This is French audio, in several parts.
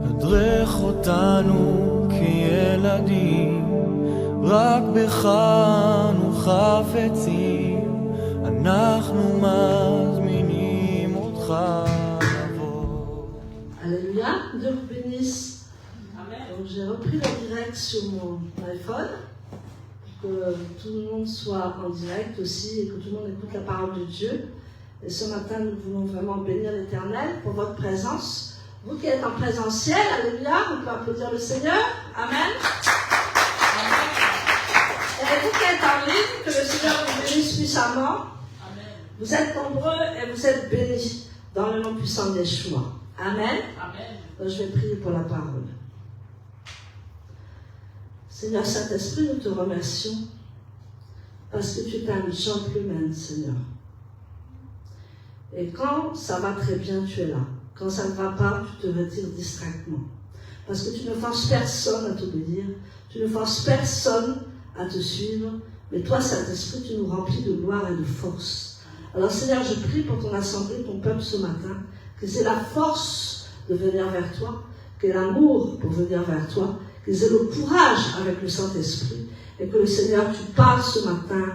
הדרך אותנו כילדים, רק בך אנו חפצים, אנחנו מזמינים אותך לבוא. Alléluia, Dieu vous bénisse. Donc j'ai repris le direct sur mon iPhone pour que tout le monde soit en direct aussi et que tout le monde écoute la parole de Dieu. Et ce matin, nous voulons vraiment bénir l'Éternel pour votre présence. Vous qui êtes en présentiel, alléluia, on peut applaudir le Seigneur. Amen. Et vous qui êtes en ligne, que le Seigneur vous bénisse puissamment. Vous êtes nombreux et vous êtes bénis dans le nom puissant d'Yeshua. Amen. Donc je vais prier pour la parole. Seigneur Saint-Esprit, nous te remercions parce que tu es un gentleman, Seigneur. Et quand ça va très bien, tu es là. Quand ça ne va pas, tu te retires distraitement. Parce que tu ne forces personne à t'obéir, tu ne forces personne à te suivre, mais toi, Saint-Esprit, tu nous remplis de gloire et de force. Alors Seigneur, je prie pour ton assemblée, ton peuple ce matin, que c'est la force de venir vers toi, que l'amour pour venir vers toi, qu'ils aient le courage avec le Saint-Esprit, et que le Seigneur, tu parles ce matin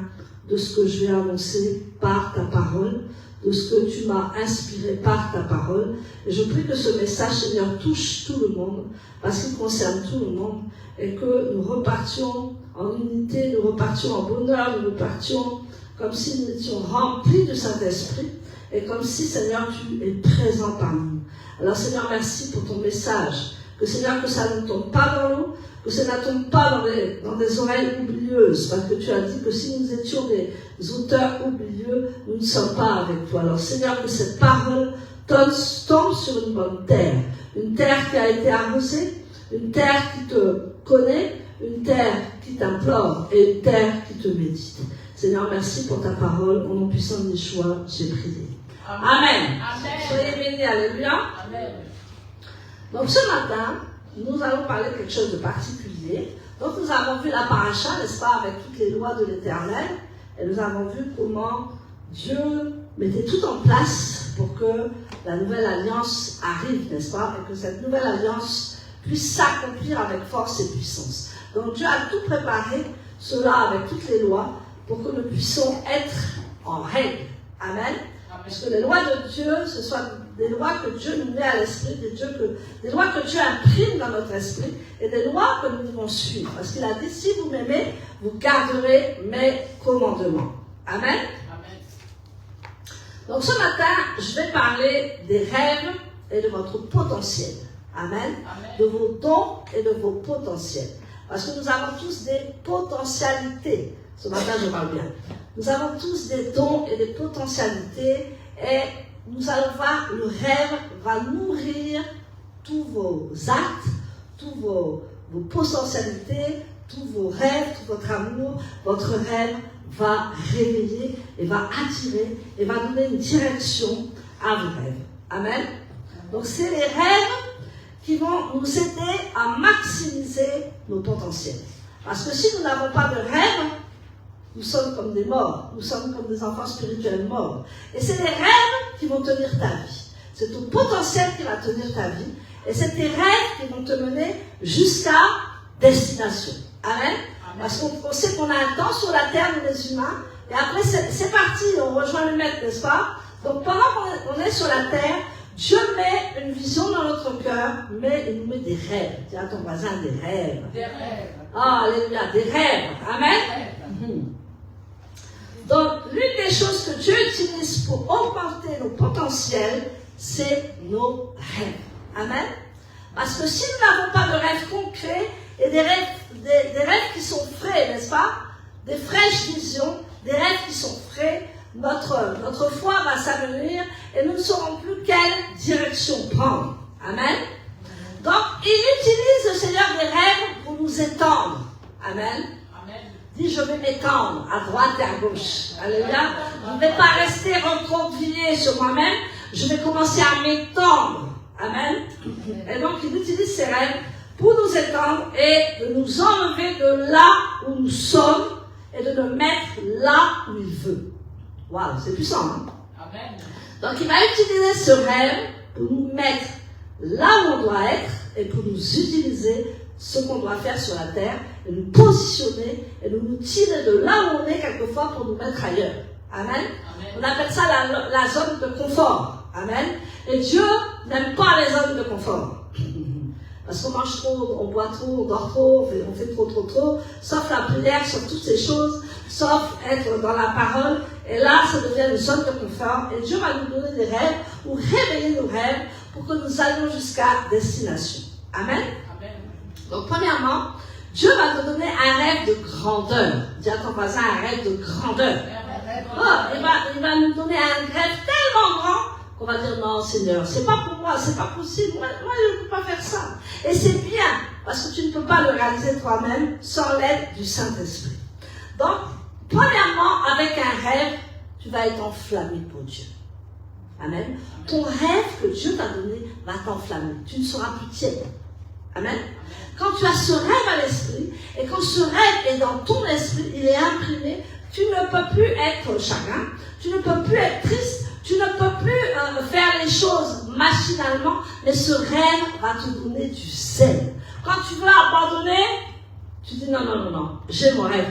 de ce que je vais annoncer par ta parole, de ce que tu m'as inspiré par ta parole. Et je prie que ce message, Seigneur, touche tout le monde, parce qu'il concerne tout le monde, et que nous repartions en unité, nous repartions en bonheur, nous repartions comme si nous étions remplis du Saint-Esprit, et comme si, Seigneur, tu es présent parmi nous. Alors, Seigneur, merci pour ton message. Que, Seigneur, que ça ne tombe pas dans l'eau, que ça ne tombe pas dans des oreilles oublieuses, parce que tu as dit que si nous étions des auteurs oublieux, nous ne sommes pas avec toi. Alors, Seigneur, que cette parole tombe sur une bonne terre qui a été arrosée, une terre qui te connaît, une terre qui t'implore et une terre qui te médite. Seigneur, merci pour ta parole. Au nom puissant de Yeshua, j'ai prié. Amen. Amen. Soyez bénis, alléluia. Amen. Donc ce matin, nous allons parler de quelque chose de particulier. Donc nous avons vu la paracha, n'est-ce pas, avec toutes les lois de l'Éternel, et nous avons vu comment Dieu mettait tout en place pour que la nouvelle alliance arrive, n'est-ce pas, et que cette nouvelle alliance puisse s'accomplir avec force et puissance. Donc Dieu a tout préparé, cela avec toutes les lois, pour que nous puissions être en règle. Amen. Parce que les lois de Dieu, ce sont des lois que Dieu nous met à l'esprit, des lois que Dieu imprime dans notre esprit, et des lois que nous devons suivre. Parce qu'il a dit, si vous m'aimez, vous garderez mes commandements. Amen. Amen. Donc ce matin, je vais parler des rêves et de votre potentiel. Amen. Amen. De vos dons et de vos potentiels. Parce que nous avons tous des potentialités. Ce matin, je parle bien. Nous avons tous des dons et des potentialités et nous allons voir, le rêve va nourrir tous vos actes, tous vos potentialités, tous vos rêves, tout votre amour. Votre rêve va réveiller et va attirer et va donner une direction à vos rêves. Amen. Donc c'est les rêves qui vont nous aider à maximiser nos potentiels. Parce que si nous n'avons pas de rêve, nous sommes comme des morts, nous sommes comme des enfants spirituels morts. Et c'est les rêves qui vont tenir ta vie. C'est ton potentiel qui va tenir ta vie. Et c'est tes rêves qui vont te mener jusqu'à destination. Amen. Parce qu'on sait qu'on a un temps sur la terre, nous les humains. Et après, c'est parti, on rejoint le maître, n'est-ce pas? Donc pendant qu'on est sur la terre, Dieu met une vision dans notre cœur, mais il nous met des rêves. Dis à ton voisin, des rêves. Des rêves. Ah, alléluia, des rêves. Amen. Donc, l'une des choses que Dieu utilise pour augmenter nos potentiels, c'est nos rêves. Amen. Parce que si nous n'avons pas de rêves concrets et des rêves qui sont frais, n'est-ce pas? Des fraîches visions, des rêves qui sont frais, notre foi va s'amenuire et nous ne saurons plus quelle direction prendre. Amen. Donc, il utilise le Seigneur des rêves pour nous étendre. Amen. Dis, je vais m'étendre à droite et à gauche. Alléluia. Je ne vais pas rester recroquevillé sur moi-même. Je vais commencer à m'étendre. Amen. Et donc, il utilise ces rêves pour nous étendre et de nous enlever de là où nous sommes et de le mettre là où il veut. Waouh, c'est puissant, hein? Amen. Donc il va utiliser ce rêve pour nous mettre là où on doit être et pour nous utiliser ce qu'on doit faire sur la terre et nous positionner et nous tirer de là où on est quelquefois pour nous mettre ailleurs. Amen. Amen. On appelle ça la zone de confort. Amen. Et Dieu n'aime pas les zones de confort. Parce qu'on mange trop, on boit trop, on dort trop, on fait trop, sauf la prière, sauf toutes ces choses, sauf être dans la parole. Et là, ça devient une zone de confort. Et Dieu va nous donner des rêves ou réveiller nos rêves pour que nous allions jusqu'à destination. Amen. Amen. Donc, premièrement, Dieu va te donner un rêve de grandeur. Dis à ton voisin un rêve de grandeur. Oh, il va nous donner un rêve tellement grand qu'on va dire non Seigneur, c'est pas pour moi, c'est pas possible, moi je ne peux pas faire ça. Et c'est bien, parce que tu ne peux pas le réaliser toi-même sans l'aide du Saint-Esprit. Donc, premièrement, avec un rêve, tu vas être enflammé pour Dieu. Amen. Ton rêve que Dieu t'a donné va t'enflammer. Tu ne seras plus tiède. Amen. Quand tu as ce rêve à l'esprit, et quand ce rêve est dans ton esprit, il est imprimé, tu ne peux plus être chagrin, tu ne peux plus être triste, tu ne peux plus faire les choses machinalement, mais ce rêve va te donner du zèle. Quand tu veux abandonner, tu dis non, j'ai mon rêve.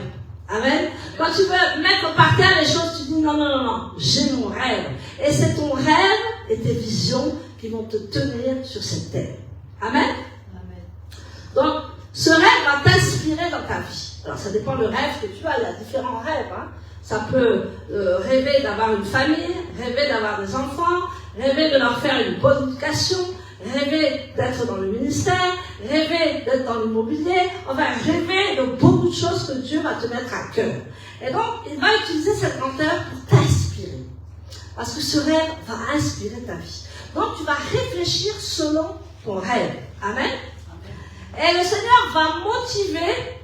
Amen. Quand tu veux mettre par terre les choses, tu dis non, j'ai mon rêve. Et c'est ton rêve et tes visions qui vont te tenir sur cette terre. Amen. Donc, ce rêve va t'inspirer dans ta vie. Alors, ça dépend du rêve que tu as. Il y a différents rêves. Hein. Ça peut rêver d'avoir une famille, rêver d'avoir des enfants, rêver de leur faire une bonne éducation, rêver d'être dans le ministère, rêver d'être dans l'immobilier, enfin rêver de beaucoup de choses que Dieu va te mettre à cœur. Et donc, il va utiliser cette grandeur pour t'inspirer. Parce que ce rêve va inspirer ta vie. Donc, tu vas réfléchir selon ton rêve. Amen. Et le Seigneur va motiver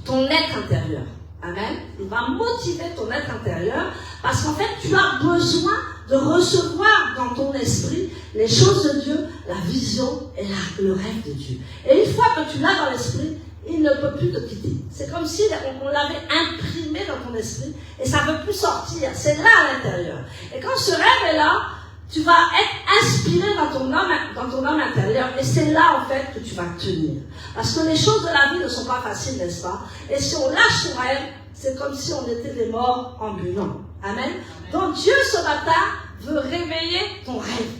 ton être intérieur. Amen. Il va motiver ton être intérieur parce qu'en fait, tu as besoin de recevoir dans ton esprit les choses de Dieu, la vision et le rêve de Dieu. Et une fois que tu l'as dans l'esprit, il ne peut plus te quitter. C'est comme si on l'avait imprimé dans ton esprit et ça ne veut plus sortir. C'est là à l'intérieur. Et quand ce rêve est là, tu vas être inspiré dans ton âme intérieure et c'est là en fait que tu vas tenir. Parce que les choses de la vie ne sont pas faciles, n'est-ce pas? Et si on lâche son rêve, c'est comme si on était des morts ambulants. Amen. Donc Dieu ce matin veut réveiller ton rêve.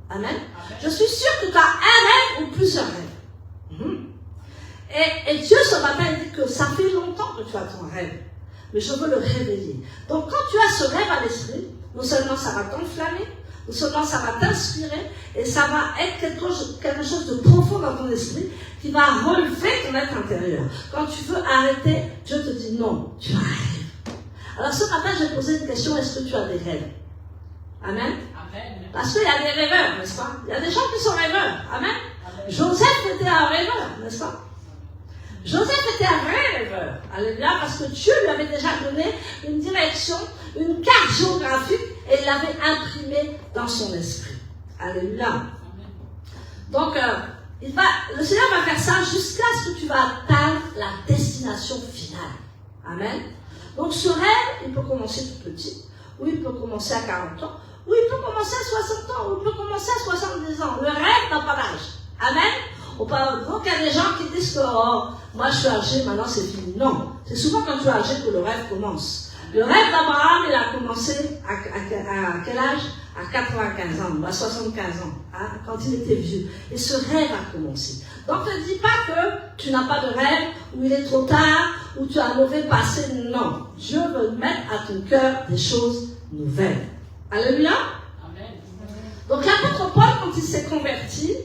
Amen. Je suis sûre que tu as un rêve ou plusieurs rêves. Et Dieu ce matin dit que ça fait longtemps que tu as ton rêve. Mais je veux le réveiller. Donc quand tu as ce rêve à l'esprit, non seulement ça va t'enflammer, non seulement ça va t'inspirer, et ça va être quelque chose de profond dans ton esprit qui va relever ton être intérieur. Quand tu veux arrêter, Dieu te dit non, tu as un rêve. Alors ce matin, j'ai posé une question, est-ce que tu as des rêves? Amen. Amen. Parce qu'il y a des rêveurs, n'est-ce pas? Il y a des gens qui sont rêveurs. Amen. Amen. Joseph était un rêveur, n'est-ce pas? Joseph était un vrai rêveur. Alléluia, parce que Dieu lui avait déjà donné une direction, une carte géographique, et il l'avait imprimée dans son esprit. Alléluia. Donc, le Seigneur va faire ça jusqu'à ce que tu vas atteindre la destination finale. Amen. Donc, ce rêve, il peut commencer tout petit, ou il peut commencer à 40 ans, ou il peut commencer à 60 ans, ou il peut commencer à 70 ans. Le rêve n'a pas d'âge. Amen. Donc, il y a des gens qui disent que moi je suis âgé, maintenant c'est fini. Non, c'est souvent quand tu es âgé que le rêve commence. Le rêve d'Abraham, il a commencé à quel âge? À 95 ans, à 75 ans, hein, quand il était vieux. Et ce rêve a commencé. Donc ne dis pas que tu n'as pas de rêve, ou il est trop tard, ou tu as un mauvais passé. Non, Dieu veut mettre à ton cœur des choses nouvelles. Alléluia. Amen. Donc l'apôtre Paul, quand il s'est converti,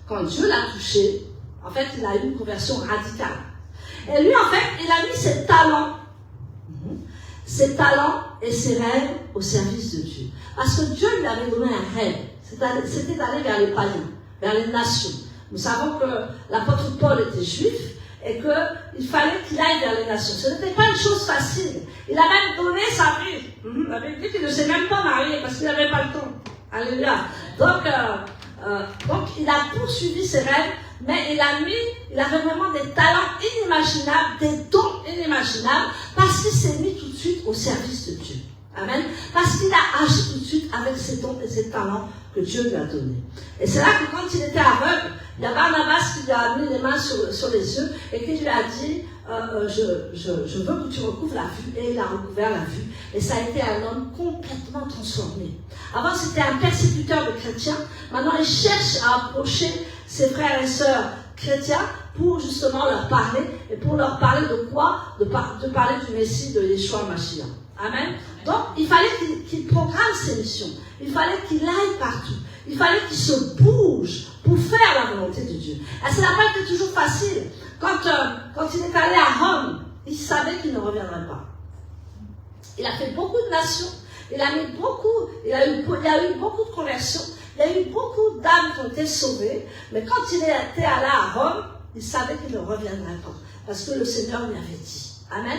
quand Dieu l'a touché, en fait, il a eu une conversion radicale. Et lui, en fait, il a mis ses talents et ses rêves au service de Dieu. Parce que Dieu lui avait donné un rêve. C'était d'aller vers les païens, vers les nations. Nous savons que l'apôtre Paul était juif et qu'il fallait qu'il aille vers les nations. Ce n'était pas une chose facile. Il a même donné sa vie. Il avait dit qu'il ne s'est même pas marié parce qu'il n'avait pas le temps. Alléluia. Donc, il a poursuivi ses rêves, mais il avait vraiment des talents inimaginables, des dons inimaginable, parce qu'il s'est mis tout de suite au service de Dieu. Amen. Parce qu'il a agi tout de suite avec ses dons et ses talents que Dieu lui a donnés. Et c'est là que quand il était aveugle, il y a Barnabas qui lui a mis les mains sur les yeux et qui lui a dit je veux que tu recouvres la vue. Et il a recouvert la vue. Et ça a été un homme complètement transformé. Avant, c'était un persécuteur de chrétiens. Maintenant, il cherche à approcher ses frères et sœurs chrétiens pour justement leur parler. Et pour leur parler de quoi? De parler du Messie de Yeshua Mashiach. Amen. Donc, il fallait qu'il programme ses missions. Il fallait qu'il aille partout. Il fallait qu'il se bouge pour faire la volonté de Dieu. Et ça n'a pas été toujours facile. Quand il est allé à Rome, il savait qu'il ne reviendrait pas. Il a fait beaucoup de nations. Il a eu beaucoup de conversions. Il y a eu beaucoup d'âmes qui ont été sauvées. Mais quand il était allé à Rome, il savait qu'il ne reviendrait pas. Parce que le Seigneur lui avait dit. Amen.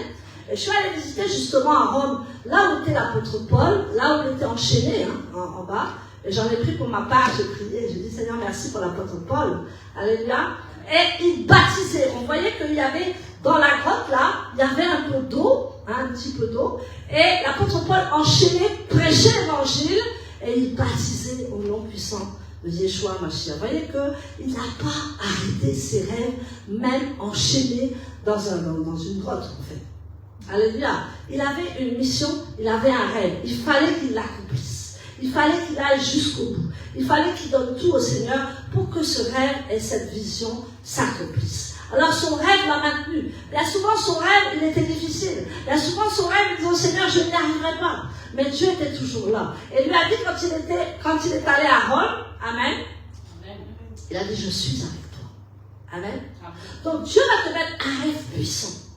Et je suis allée visiter justement à Rome, là où était l'apôtre Paul, là où il était enchaîné, en bas. Et j'en ai pris pour ma part, j'ai prié, j'ai dit Seigneur merci pour l'apôtre Paul. Alléluia. Et il baptisait. On voyait qu'il y avait, dans la grotte là, il y avait un peu d'eau, un petit peu d'eau. Et l'apôtre Paul enchaînait, prêchait l'évangile, et il baptisait au nom puissant de Yeshua Mashiach. Vous voyez qu'il n'a pas arrêté ses rêves, même enchaîné dans une grotte en fait. Alléluia. Il avait une mission, il avait un rêve. Il fallait qu'il l'accomplisse. Il fallait qu'il aille jusqu'au bout. Il fallait qu'il donne tout au Seigneur pour que ce rêve et cette vision s'accomplissent. Alors son rêve l'a maintenu. Bien souvent son rêve, il était difficile. Bien souvent son rêve, il disait au Seigneur, je n'y arriverai pas. Mais Dieu était toujours là. Et il lui a dit quand il est allé à Rome, Amen, il a dit, je suis avec toi. Amen. Donc Dieu va te mettre un rêve puissant.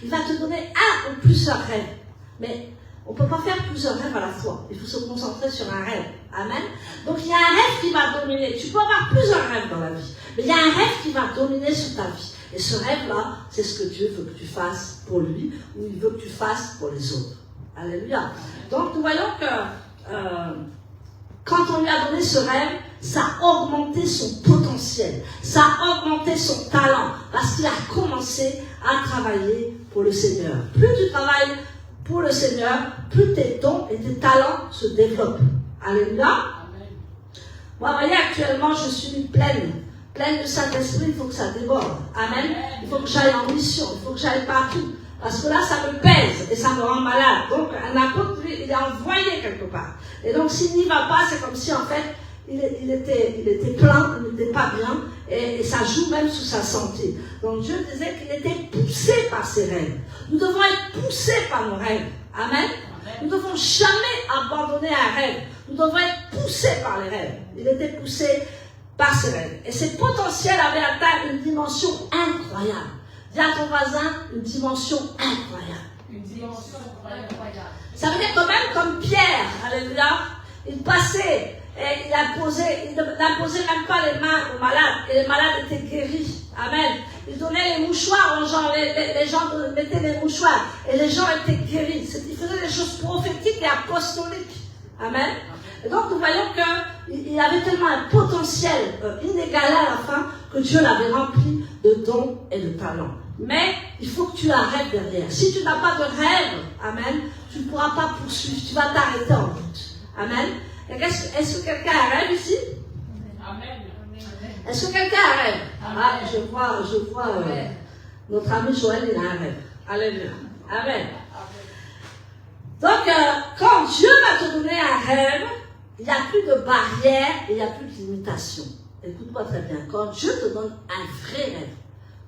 Il va te donner un ou plusieurs rêves. Mais on ne peut pas faire plusieurs rêves à la fois. Il faut se concentrer sur un rêve. Amen. Donc il y a un rêve qui va dominer. Tu peux avoir plusieurs rêves dans la vie. Mais il y a un rêve qui va dominer sur ta vie. Et ce rêve-là, c'est ce que Dieu veut que tu fasses pour lui, ou il veut que tu fasses pour les autres. Alléluia. Donc nous voyons que quand on lui a donné ce rêve, ça a augmenté son potentiel, ça a augmenté son talent, parce qu'il a commencé à travailler pour le Seigneur. Plus tu travailles pour le Seigneur, plus tes dons et tes talents se développent. Alléluia. Moi, vous voyez, actuellement, je suis pleine de Saint-Esprit, il faut que ça déborde. Amen. Il faut que j'aille en mission, il faut que j'aille partout. Parce que là, ça me pèse et ça me rend malade. Donc, un apôtre, lui, il est envoyé quelque part. Et donc, s'il n'y va pas, c'est comme si, en fait, il était plein, il n'était pas bien, et ça joue même sur sa santé. Donc, Dieu disait qu'il était poussé par ses rêves. Nous devons être poussés par nos rêves. Amen. Nous ne devons jamais abandonner un rêve. Nous devons être poussés par les rêves. Il était poussé par ses rêves. Et ses potentiels avaient atteint une dimension incroyable. Dis à ton voisin, une dimension incroyable. Une dimension incroyable. Ça veut dire quand même comme Pierre, alléluia, il passait et il n'imposait même pas les mains aux malades, et les malades étaient guéris. Amen. Il donnait les mouchoirs aux gens, les gens mettaient les mouchoirs, et les gens étaient guéris. Il faisait des choses prophétiques et apostoliques. Amen. Et donc nous voyons qu'il avait tellement un potentiel inégalé à la fin que Dieu l'avait rempli de dons et de talents. Mais il faut que tu aies un rêve derrière. Si tu n'as pas de rêve, amen, tu ne pourras pas poursuivre, tu vas t'arrêter en route. Amen. Est-ce que quelqu'un a un rêve ici? Amen. Est-ce que quelqu'un a un rêve? Ah, je vois notre ami Joël, il a un rêve. Alléluia. Amen. Donc, quand Dieu va te donner un rêve, il n'y a plus de barrières et il n'y a plus de limitations. Écoute-moi très bien. Quand Dieu te donne un vrai rêve,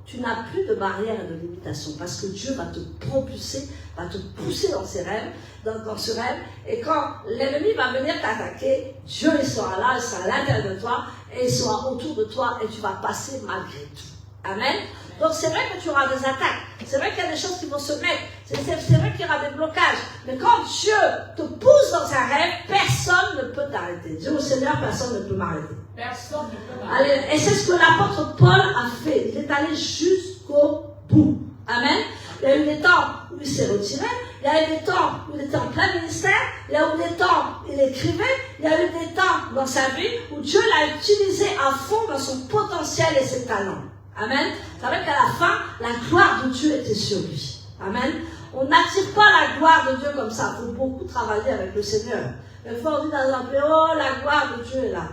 tu n'as plus de barrières et de limitations parce que Dieu va te propulser, va te pousser dans ses rêves, dans ce rêve. Et quand l'ennemi va venir t'attaquer, Dieu il sera là, il sera à l'intérieur de toi et il sera autour de toi et tu vas passer malgré tout. Amen. Donc c'est vrai que tu auras des attaques, c'est vrai qu'il y a des choses qui vont se mettre, c'est vrai qu'il y aura des blocages, mais quand Dieu te pousse dans un rêve, personne ne peut t'arrêter. Dis au Seigneur, personne ne peut m'arrêter. Personne ne peut m'arrêter. Et c'est ce que l'apôtre Paul a fait, il est allé jusqu'au bout. Amen. Il y a eu des temps où il s'est retiré, il y a eu des temps où il était en plein ministère, il y a eu des temps où il écrivait, il y a eu des temps dans sa vie où Dieu l'a utilisé à fond dans son potentiel et ses talents. Amen. Ça veut dire qu'à la fin, la gloire de Dieu était sur lui. Amen. On n'attire pas la gloire de Dieu comme ça. Il faut beaucoup travailler avec le Seigneur. Des fois, on dit dans un pays, oh, la gloire de Dieu est là.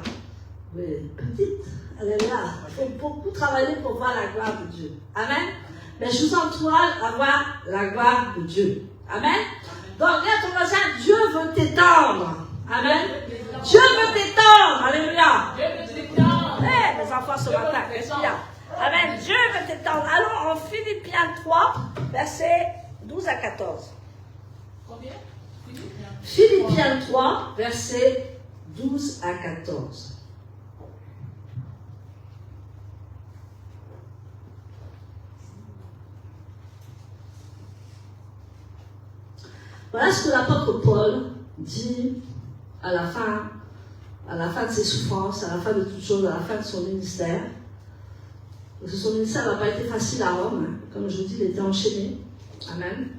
Oui, petite, elle est là. Il faut beaucoup travailler pour voir la gloire de Dieu. Amen. Mais je vous encourage à voir la gloire de Dieu. Amen. Donc, regarde ton voisin, Dieu veut t'étendre. Amen. Dieu veut t'étendre. Alléluia. Eh, mes enfants ce matin, qu'est-ce qu'il y a? Amen. Dieu veut t'étendre. Allons en Philippiens 3, versets 12 à 14. Combien? Philippiens 3, versets 12 à 14. Voilà ce que l'apôtre Paul dit à la fin de ses souffrances, à la fin de toutes choses, à la fin de son ministère. Parce que son ministère n'a pas été facile à Rome, hein. Comme je vous dis, il était enchaîné. Amen.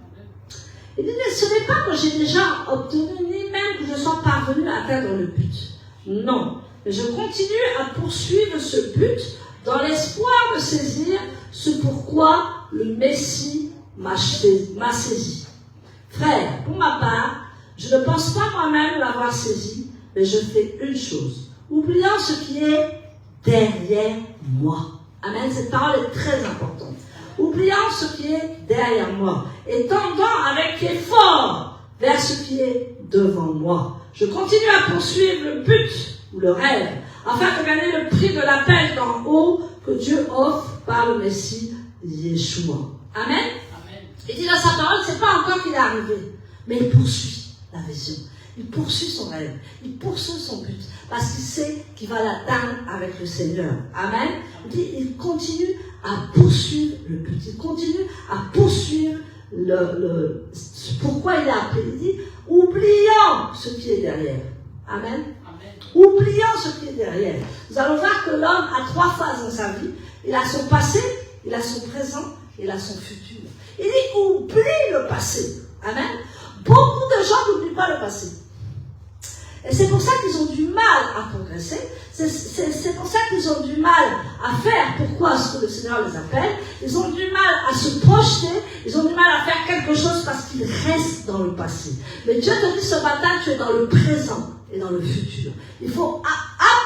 Il dit, mais ce n'est pas que j'ai déjà obtenu, ni même que je sois parvenu à atteindre le but. Non, mais je continue à poursuivre ce but dans l'espoir de saisir ce pourquoi le Messie m'a saisi. Frère, pour ma part, je ne pense pas moi-même l'avoir saisi, mais je fais une chose, oubliant ce qui est derrière moi. Amen, cette parole est très importante. Oubliant ce qui est derrière moi et tendant avec effort vers ce qui est devant moi. Je continue à poursuivre le but ou le rêve afin de gagner le prix de l'appel d'en haut que Dieu offre par le Messie Yeshua. Amen. Il dit dans sa parole, c'est pas encore qu'il est arrivé, mais il poursuit la vision. Il poursuit son rêve, il poursuit son but, parce qu'il sait qu'il va l'atteindre avec le Seigneur. Amen. Il dit, il continue à poursuivre le but, il continue à poursuivre pourquoi il a appelé. Il dit, oubliant ce qui est derrière. Amen. Oubliant ce qui est derrière. Nous allons voir que l'homme a 3 phases dans sa vie. Il a son passé, il a son présent, il a son futur. Il dit, oublie le passé. Amen. Beaucoup de gens n'oublient pas le passé. Et c'est pour ça qu'ils ont du mal à progresser. C'est pour ça qu'ils ont du mal à faire pourquoi ce que le Seigneur les appelle. Ils ont du mal à se projeter. Ils ont du mal à faire quelque chose parce qu'ils restent dans le passé. Mais Dieu te dit ce matin, tu es dans le présent et dans le futur. Il faut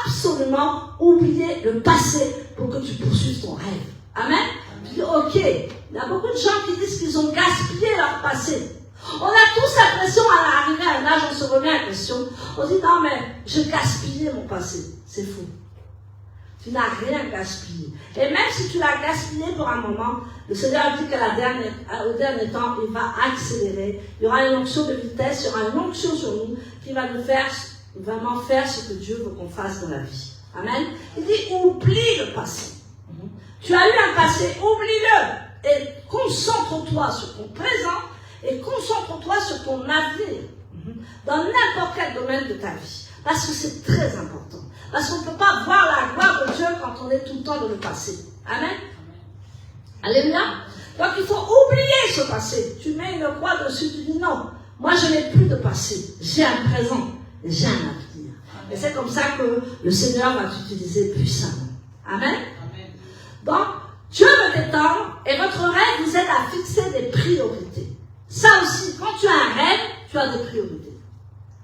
absolument oublier le passé pour que tu poursuives ton rêve. Amen. Tu dis, ok, il y a beaucoup de gens qui disent qu'ils ont gaspillé leur passé. On a tous l'impression, à l'arrivée à un âge, on se remet en question. On dit, non mais, j'ai gaspillé mon passé. C'est faux. Tu n'as rien gaspillé. Et même si tu l'as gaspillé pour un moment, le Seigneur dit qu'au dernier temps, il va accélérer. Il y aura une onction de vitesse, il y aura une onction sur nous qui va nous faire vraiment faire ce que Dieu veut qu'on fasse dans la vie. Amen. Il dit, oublie le passé. Tu as eu un passé, oublie-le. Et concentre-toi sur ton présent et concentre-toi sur ton avenir. Dans n'importe quel domaine de ta vie. Parce que c'est très important. Parce qu'on ne peut pas voir la gloire de Dieu quand on est tout le temps dans le passé. Amen. Alléluia. Donc il faut oublier ce passé. Tu mets une croix dessus, tu dis non. Moi je n'ai plus de passé. J'ai un présent. Et j'ai un avenir. Et c'est comme ça que le Seigneur va t'utiliser puissamment. Amen. Donc, Dieu veut t'étendre et votre rêve vous aide à fixer des priorités. Ça aussi, quand tu as un rêve, tu as des priorités.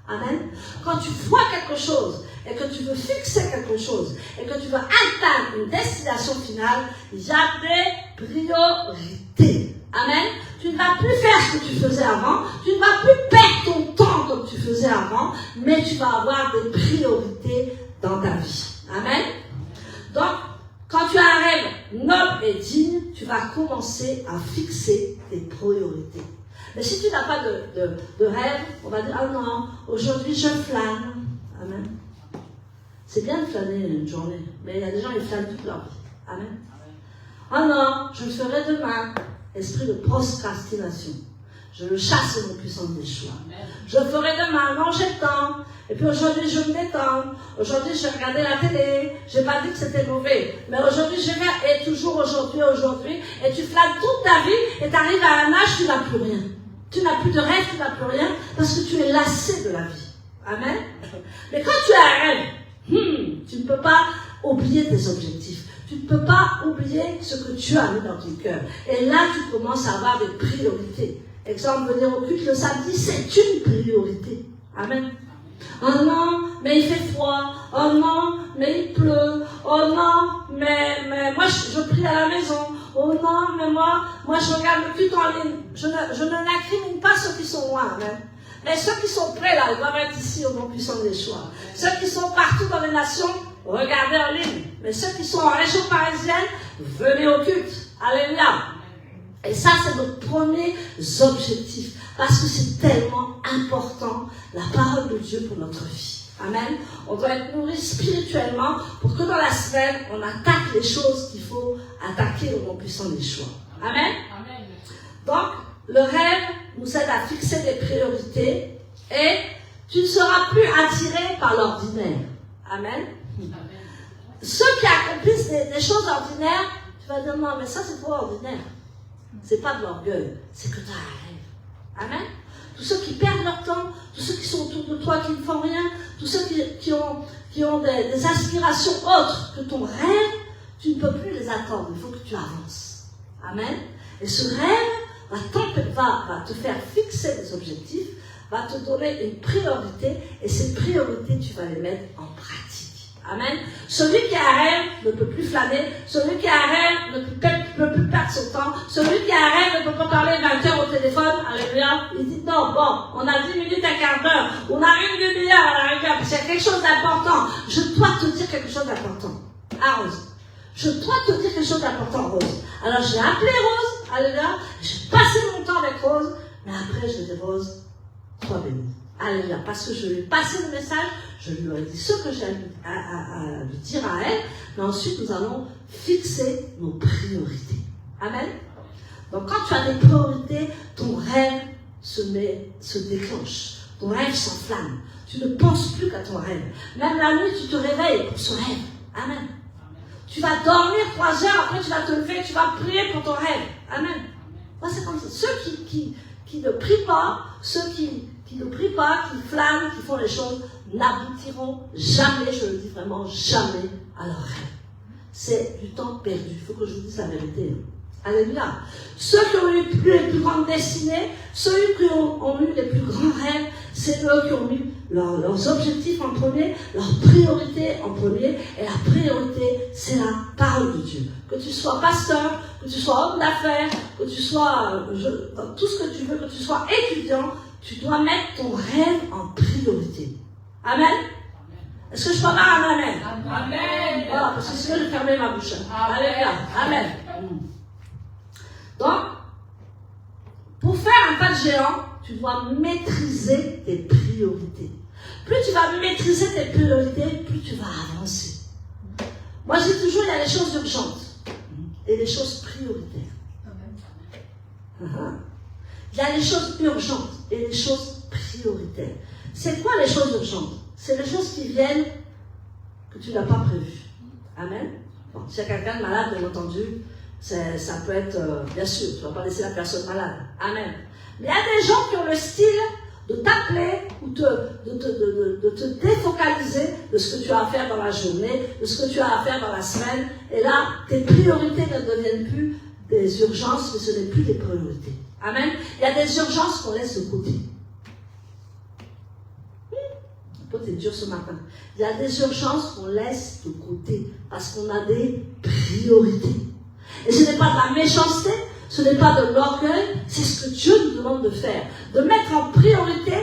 Amen. Quand tu vois quelque chose et que tu veux fixer quelque chose et que tu veux atteindre une destination finale, il y a des priorités. Amen. Tu ne vas plus faire ce que tu faisais avant, tu ne vas plus perdre ton temps comme tu faisais avant, mais tu vas avoir des priorités dans ta vie. Amen. Donc, quand tu as un rêve noble et digne, tu vas commencer à fixer tes priorités. Mais si tu n'as pas de rêve, on va dire, ah non, aujourd'hui je flâne. Amen. C'est bien de flâner une journée, mais il y a des gens qui flânent toute leur vie. Amen. Ah non, je le ferai demain. Esprit de procrastination. Je le chasse au nom puissant des choix. Je le ferai demain, non, j'ai le temps. Et puis aujourd'hui, je me détends. Aujourd'hui, je vais regarder la télé. J'ai pas dit que c'était mauvais. Mais aujourd'hui, je vais, et toujours aujourd'hui. Et tu flânes toute ta vie, et tu arrives à un âge, tu n'as plus rien. Tu n'as plus de rêve, tu n'as plus rien, parce que tu es lassé de la vie. Amen. Mais quand tu as un rêve, tu ne peux pas oublier tes objectifs. tu ne peux pas oublier ce que tu as mis dans ton cœur. Et là, tu commences à avoir des priorités. Exemple, venir au culte le samedi, c'est une priorité. Amen. Oh non, mais il fait froid. Oh non, mais il pleut. Oh non, mais moi je prie à la maison. Oh non, mais moi je regarde le culte en ligne. Je ne n'incrimine pas ceux qui sont loin. Amen. Mais ceux qui sont prêts là, ils doivent être ici au nom puissant des choix. Ceux qui sont partout dans les nations, regardez en ligne. Mais ceux qui sont en région parisienne, venez au culte. Alléluia. Et ça, c'est nos premiers objectifs. Parce que c'est tellement important, la parole de Dieu pour notre vie. Amen. On doit être nourri spirituellement pour que dans la semaine, on attaque les choses qu'il faut attaquer au nom puissant des choix. Amen. Amen. Donc, le rêve nous aide à fixer des priorités et tu ne seras plus attiré par l'ordinaire. Amen. Amen. Ceux qui accomplissent des choses ordinaires, tu vas dire non, mais ça c'est trop ordinaire. C'est pas de l'orgueil, c'est que tu as un rêve. Amen. Tous ceux qui perdent leur temps, tous ceux qui sont autour de toi qui ne font rien, tous ceux qui ont des aspirations autres que ton rêve, tu ne peux plus les attendre. Il faut que tu avances. Amen. Et ce rêve va te faire fixer des objectifs, va te donner une priorité, et ces priorités, tu vas les mettre en pratique. Amen. Celui qui a un rêve ne peut plus flâner. Celui qui a un rêve ne peut plus perdre son temps. Celui qui a un rêve ne peut pas parler 20 heures au téléphone. Alléluia. Il dit non, bon, on a 10 minutes, un quart d'heure. On a une demi-heure à la rigueur. Parce qu'il y a quelque chose d'important. Je dois te dire quelque chose d'important. Ah, Rose. Je dois te dire quelque chose d'important, Rose. Alors j'ai appelé Rose. Alléluia. J'ai passé mon temps avec Rose. Mais après, je dis Rose, sois bénie. Alléluia. Parce que je lui ai passé le message. Je lui ai dit ce que j'ai à lui dire à elle, mais ensuite nous allons fixer nos priorités. Amen. Donc quand tu as des priorités, ton rêve se déclenche. Ton rêve s'enflamme. Tu ne penses plus qu'à ton rêve. Même la nuit, tu te réveilles pour ce rêve. Amen. Tu vas dormir 3 heures, après tu vas te lever, tu vas prier pour ton rêve. Amen. Moi, c'est comme ça. Ceux qui ne prient pas, ceux qui ne prient pas, qui flânent, qui font les choses, n'aboutiront jamais, je le dis vraiment, jamais à leur rêve. C'est du temps perdu. Il faut que je vous dise la vérité. Alléluia. Ceux qui ont eu les plus grandes destinées, ceux qui ont eu les plus grands rêves, c'est eux qui ont mis leurs objectifs en premier, leurs priorités en premier. Et la priorité, c'est la parole de Dieu. Que tu sois pasteur, que tu sois homme d'affaires, que tu sois dans tout ce que tu veux, que tu sois étudiant, tu dois mettre ton rêve en priorité. Amen. Est-ce que je peux avoir un amen? Amen. Voilà, parce que sinon je vais fermer ma bouche. Alléluia. Amen. Donc, pour faire un pas de géant, tu dois maîtriser tes priorités. Plus tu vas maîtriser tes priorités, plus tu vas avancer. Moi, je dis toujours, il y a les choses urgentes et les choses prioritaires. Il y a les choses urgentes et les choses prioritaires. C'est quoi les choses urgentes? C'est les choses qui viennent que tu n'as pas prévues. Amen. Bon, s'il y a quelqu'un de malade, bien entendu, ça peut être, bien sûr, tu ne vas pas laisser la personne malade. Amen. Mais il y a des gens qui ont le style de t'appeler ou de te défocaliser de ce que tu as à faire dans la journée, de ce que tu as à faire dans la semaine. Et là, tes priorités ne deviennent plus des urgences, mais ce n'est plus des priorités. Amen. Il y a des urgences qu'on laisse de côté. C'est dur ce matin. Il y a des urgences qu'on laisse de côté parce qu'on a des priorités. Et ce n'est pas de la méchanceté, ce n'est pas de l'orgueil, c'est ce que Dieu nous demande de faire. De mettre en priorité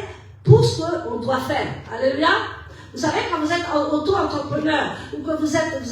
tout ce qu'on doit faire. Alléluia. Vous savez, quand vous êtes auto-entrepreneur, ou que vous êtes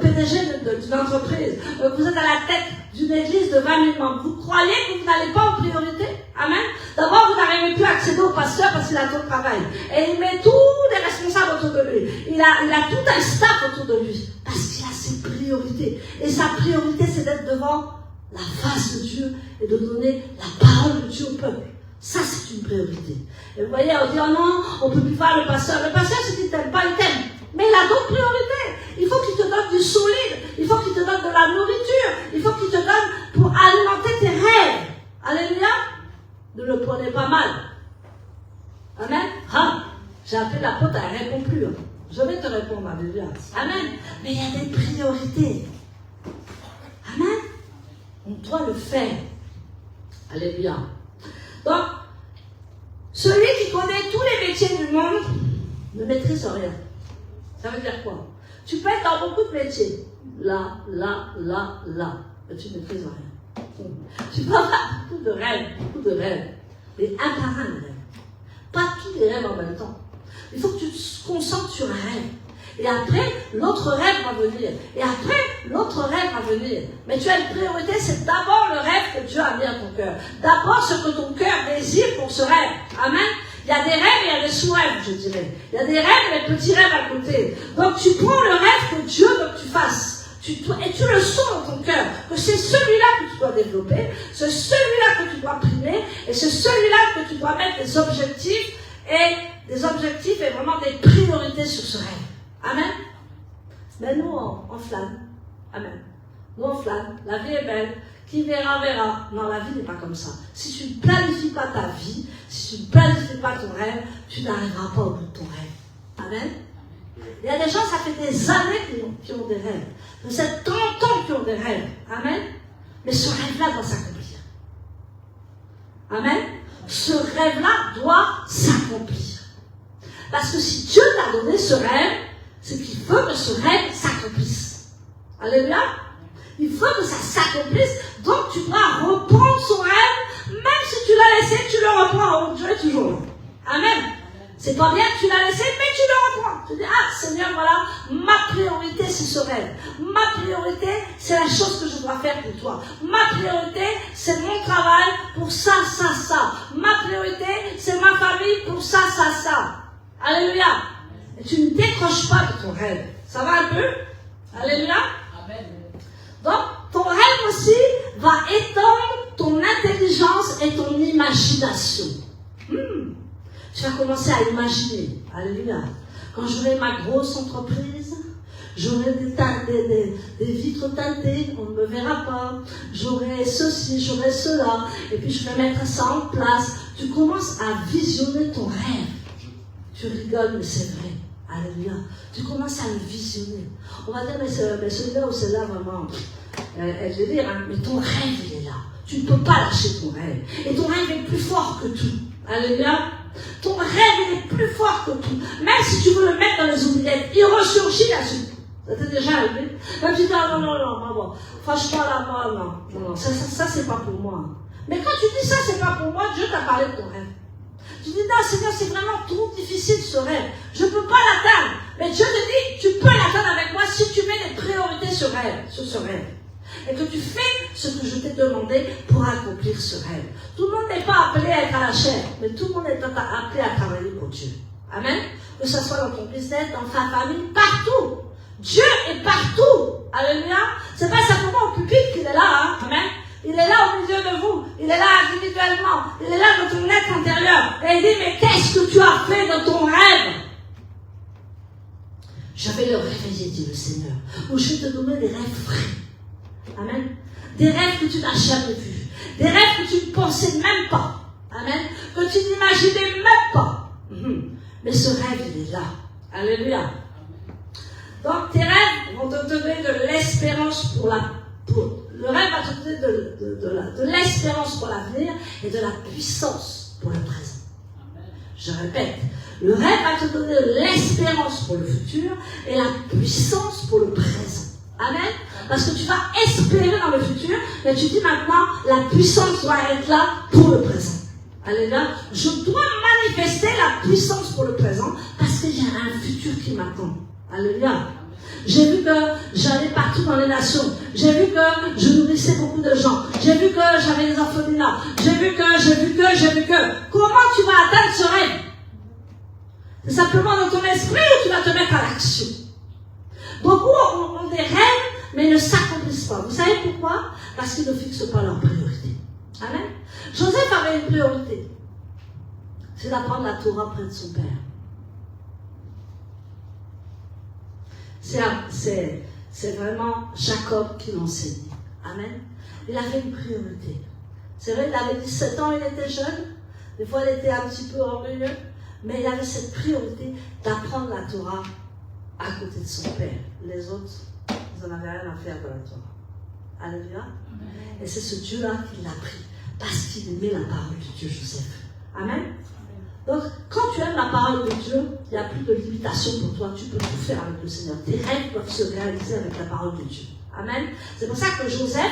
PDG d'une entreprise, vous êtes à la tête d'une église de 20 000 membres, vous croyez que vous n'allez pas en priorité? Amen. D'abord, vous n'arrivez plus à accéder au pasteur parce qu'il a trop de travail. Et il met tous les responsables autour de lui. Il a tout un staff autour de lui. Parce qu'il a ses priorités. Et sa priorité, c'est d'être devant la face de Dieu et de donner la parole de Dieu au peuple. Ça, c'est une priorité. Et vous voyez, on dit, oh non, on ne peut plus faire le pasteur. Le pasteur, c'est qu'il ne t'aime pas, il t'aime. Mais il a d'autres priorités. Il faut qu'il te donne du solide. Il faut qu'il te donne de la nourriture. Il faut qu'il te donne pour alimenter tes rêves. Alléluia. Ne le prenez pas mal. Amen. Ah, j'ai appelé l'apôtre, elle ne répond plus. Je vais te répondre, alléluia. Amen. Mais il y a des priorités. On doit le faire. Alléluia. Donc, celui qui connaît tous les métiers du monde ne maîtrise rien. Ça veut dire quoi? Tu peux être dans beaucoup de métiers. Là, mais tu ne maîtrises rien. Tu peux avoir beaucoup de rêves, mais un par un les rêves. Pas tous les rêves en même temps. Il faut que tu te concentres sur un rêve. Et après, l'autre rêve va venir. Et après, l'autre rêve va venir. Mais tu as une priorité, c'est d'abord le rêve que Dieu a mis à ton cœur. D'abord ce que ton cœur désire pour ce rêve. Amen. Il y a des rêves et il y a des sous-rêves, je dirais. Il y a des rêves et des petits rêves à côté. Donc tu prends le rêve que Dieu veut que tu fasses. Et tu le sens dans ton cœur, que c'est celui-là que tu dois développer, c'est celui-là que tu dois primer, et c'est celui-là que tu dois mettre des objectifs et vraiment des priorités sur ce rêve. Amen. Mais nous, on flâne. Amen. Nous, on flâne. La vie est belle. Qui verra, verra. Non, la vie n'est pas comme ça. Si tu ne planifies pas ta vie, si tu ne planifies pas ton rêve, tu n'arriveras pas au bout de ton rêve. Amen. Il y a des gens, ça fait des années qui ont des rêves. Vous êtes 30 ans qui ont des rêves. Amen. Mais ce rêve-là doit s'accomplir. Amen. Ce rêve-là doit s'accomplir. Parce que si Dieu t'a donné ce rêve, c'est qu'il veut que ce rêve s'accomplisse. Alléluia. Il faut que ça s'accomplisse. Donc tu dois reprendre son rêve. Même si tu l'as laissé, tu le reprends. Dieu est toujours là. Amen. C'est pas bien que tu l'as laissé, mais tu le reprends. Tu dis, ah Seigneur, voilà, ma priorité c'est ce rêve. Ma priorité, c'est la chose que je dois faire pour toi. Ma priorité, c'est mon travail pour ça. Ma priorité, c'est ma famille pour ça. Alléluia. Et tu ne décroches pas de ton rêve. Ça va un peu? Alléluia. Amen. Donc, ton rêve aussi va étendre ton intelligence et ton imagination. Tu vas commencer à imaginer. Alléluia. Quand j'aurai ma grosse entreprise, j'aurai des vitres teintées, on ne me verra pas. J'aurai ceci, j'aurai cela. Et puis je vais mettre ça en place. Tu commences à visionner ton rêve. Tu rigoles, mais c'est vrai. Alléluia. Tu commences à le visionner. On va dire, mais celui-là ou celle-là, vraiment, je vais dire, hein, mais ton rêve, il est là. Tu ne peux pas lâcher ton rêve. Et ton rêve est plus fort que tout. Alléluia. Ton rêve, il est plus fort que tout. Même si tu veux le mettre dans les oubliettes, il ressurgit là-dessus. Ça t'est déjà arrivé? Même si tu dis, non, maman. Franchement, là, moi, non. Ça, c'est pas pour moi. Mais quand tu dis ça, c'est pas pour moi, Dieu t'a parlé de ton rêve. Tu dis, non, Seigneur, c'est vraiment trop difficile ce rêve. Je ne peux pas l'atteindre. Mais Dieu te dit, tu peux l'atteindre avec moi si tu mets des priorités sur ce rêve. Et que tu fais ce que je t'ai demandé pour accomplir ce rêve. Tout le monde n'est pas appelé à être à la chair, mais tout le monde est appelé à travailler pour Dieu. Amen. Que ce soit dans ton business, dans ta famille, partout. Dieu est partout. Alléluia. C'est pas simplement au pupitre qu'il est là. Hein? Amen. Il est là au milieu de vous. Il est là individuellement. Il est là dans ton être intérieur. Et il dit, mais qu'est-ce que tu as fait de ton rêve? Je vais le réveiller, dit le Seigneur. Ou je vais te donner des rêves frais. Amen. Des rêves que tu n'as jamais vus. Des rêves que tu ne pensais même pas. Amen. Que tu n'imaginais même pas. Mais ce rêve, il est là. Alléluia. Donc, tes rêves vont te donner de l'espérance le rêve va te donner de l'espérance pour l'avenir et de la puissance pour le présent. Je répète, le rêve va te donner de l'espérance pour le futur et la puissance pour le présent. Amen. Parce que tu vas espérer dans le futur, mais tu dis maintenant, la puissance doit être là pour le présent. Alléluia. Je dois manifester la puissance pour le présent parce qu'il y a un futur qui m'attend. Alléluia. J'ai vu que j'allais partout dans les nations. J'ai vu que je nourrissais beaucoup de gens. J'ai vu que j'avais des orphelinats. J'ai vu que. Comment tu vas atteindre ce rêve? C'est simplement dans ton esprit où tu vas te mettre à l'action. Beaucoup ont des rêves, mais ne s'accomplissent pas. Vous savez pourquoi? Parce qu'ils ne fixent pas leur priorité. Amen. Joseph avait une priorité. C'est d'apprendre la Torah près de son père. C'est vraiment Jacob qui l'enseignait. Amen. Il avait une priorité. C'est vrai, il avait 17 ans, il était jeune. Des fois, il était un petit peu orgueilleux. Mais il avait cette priorité d'apprendre la Torah à côté de son père. Les autres, ils n'en avaient rien à faire de la Torah. Alléluia. Et c'est ce Dieu-là qui l'a pris, parce qu'il aimait la parole de Dieu, Joseph. Amen. Donc, quand tu aimes la parole de Dieu, il n'y a plus de limitation pour toi. Tu peux tout faire avec le Seigneur. Tes rêves peuvent se réaliser avec la parole de Dieu. Amen. C'est pour ça que Joseph,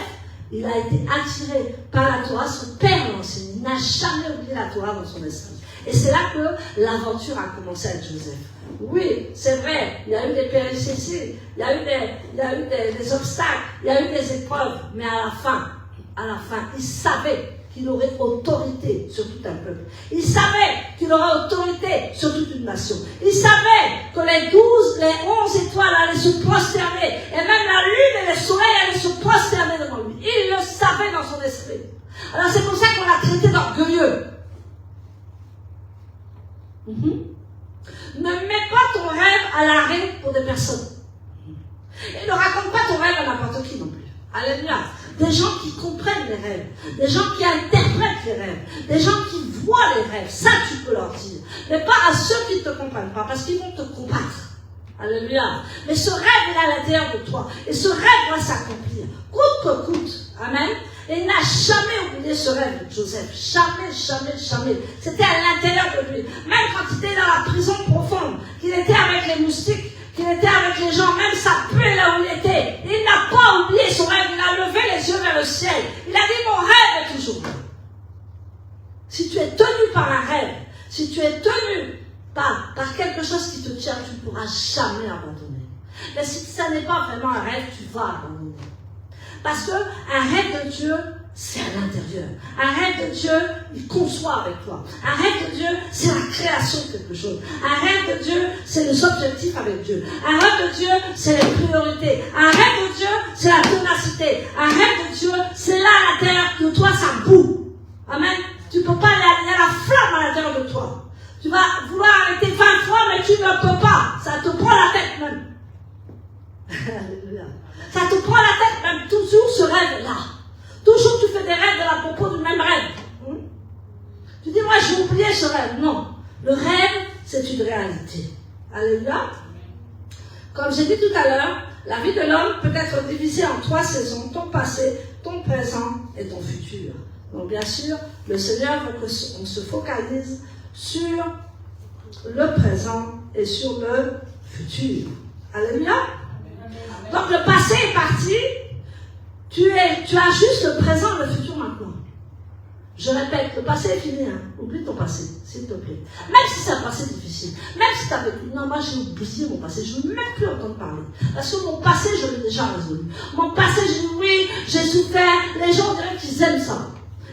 il a été attiré par la Torah. Son père l'a enseigné. Il n'a jamais oublié la Torah dans son esprit. Et c'est là que l'aventure a commencé avec Joseph. Oui, c'est vrai, il y a eu des péripéties, il y a eu des obstacles, il y a eu des épreuves, mais à la fin, il savait qu'il aurait autorité sur tout un peuple. Il savait qu'il aurait autorité sur toute une nation. Il savait que les 11 étoiles allaient se prosterner, et même la lune et le soleil allaient se prosterner devant lui. Il le savait dans son esprit. Alors c'est pour ça qu'on l'a traité d'orgueilleux. Ne mets pas ton rêve à l'arrêt pour des personnes. Et ne raconte pas ton rêve à n'importe qui non plus. Alléluia. Des gens qui comprennent les rêves, des gens qui interprètent les rêves, des gens qui voient les rêves. Ça, tu peux leur dire. Mais pas à ceux qui ne te comprennent pas, parce qu'ils vont te combattre. Alléluia. Mais ce rêve est à l'intérieur de toi. Et ce rêve va s'accomplir. Coûte que coûte. Amen. Et il n'a jamais oublié ce rêve de Joseph. Jamais, jamais, jamais. C'était à l'intérieur de lui. Même quand il était dans la prison profonde, qu'il était avec les moustiques, qu'il était avec les gens, même ça puait là où il était. Il n'a pas oublié son rêve. Il a levé les yeux vers le ciel. Il a dit, mon rêve est toujours là. Si tu es tenu par un rêve, si tu es tenu par quelque chose qui te tient, tu ne pourras jamais abandonner. Mais si ça n'est pas vraiment un rêve, tu vas abandonner. Parce qu'un rêve de Dieu, c'est à l'intérieur. Un rêve de Dieu, il conçoit avec toi. Un rêve de Dieu, c'est la création de quelque chose. Un rêve de Dieu, c'est les objectifs avec Dieu. Un rêve de Dieu, c'est les priorités. Un rêve de Dieu, c'est la ténacité. Un rêve de Dieu, c'est là à l'intérieur de toi, ça boue. Amen. Tu ne peux pas, il y a la flamme à l'intérieur de toi. Tu vas vouloir arrêter 20 fois, mais tu ne peux pas. Ça te prend la tête même. Ça te prend la tête même. Toujours ce rêve-là. Toujours tu fais des rêves à propos du même rêve. Tu dis, moi j'ai oublié ce rêve. Non. Le rêve, c'est une réalité. Alléluia. Comme j'ai dit tout à l'heure, la vie de l'homme peut être divisée en 3 saisons. Ton passé, ton présent et ton futur. Donc bien sûr, le Seigneur veut qu'on se focalise sur le présent et sur le futur. Alléluia. Donc le passé est parti. Tu as juste le présent et le futur maintenant. Je répète, le passé est fini. Hein. Oublie ton passé, s'il te plaît. Même si c'est un passé difficile. Même si tu as vécu. Non, moi j'ai oublié mon passé. Je ne veux même plus entendre parler. Parce que mon passé, je l'ai déjà résolu. Mon passé, j'ai dit oui, j'ai souffert. Les gens diraient qu'ils aiment ça.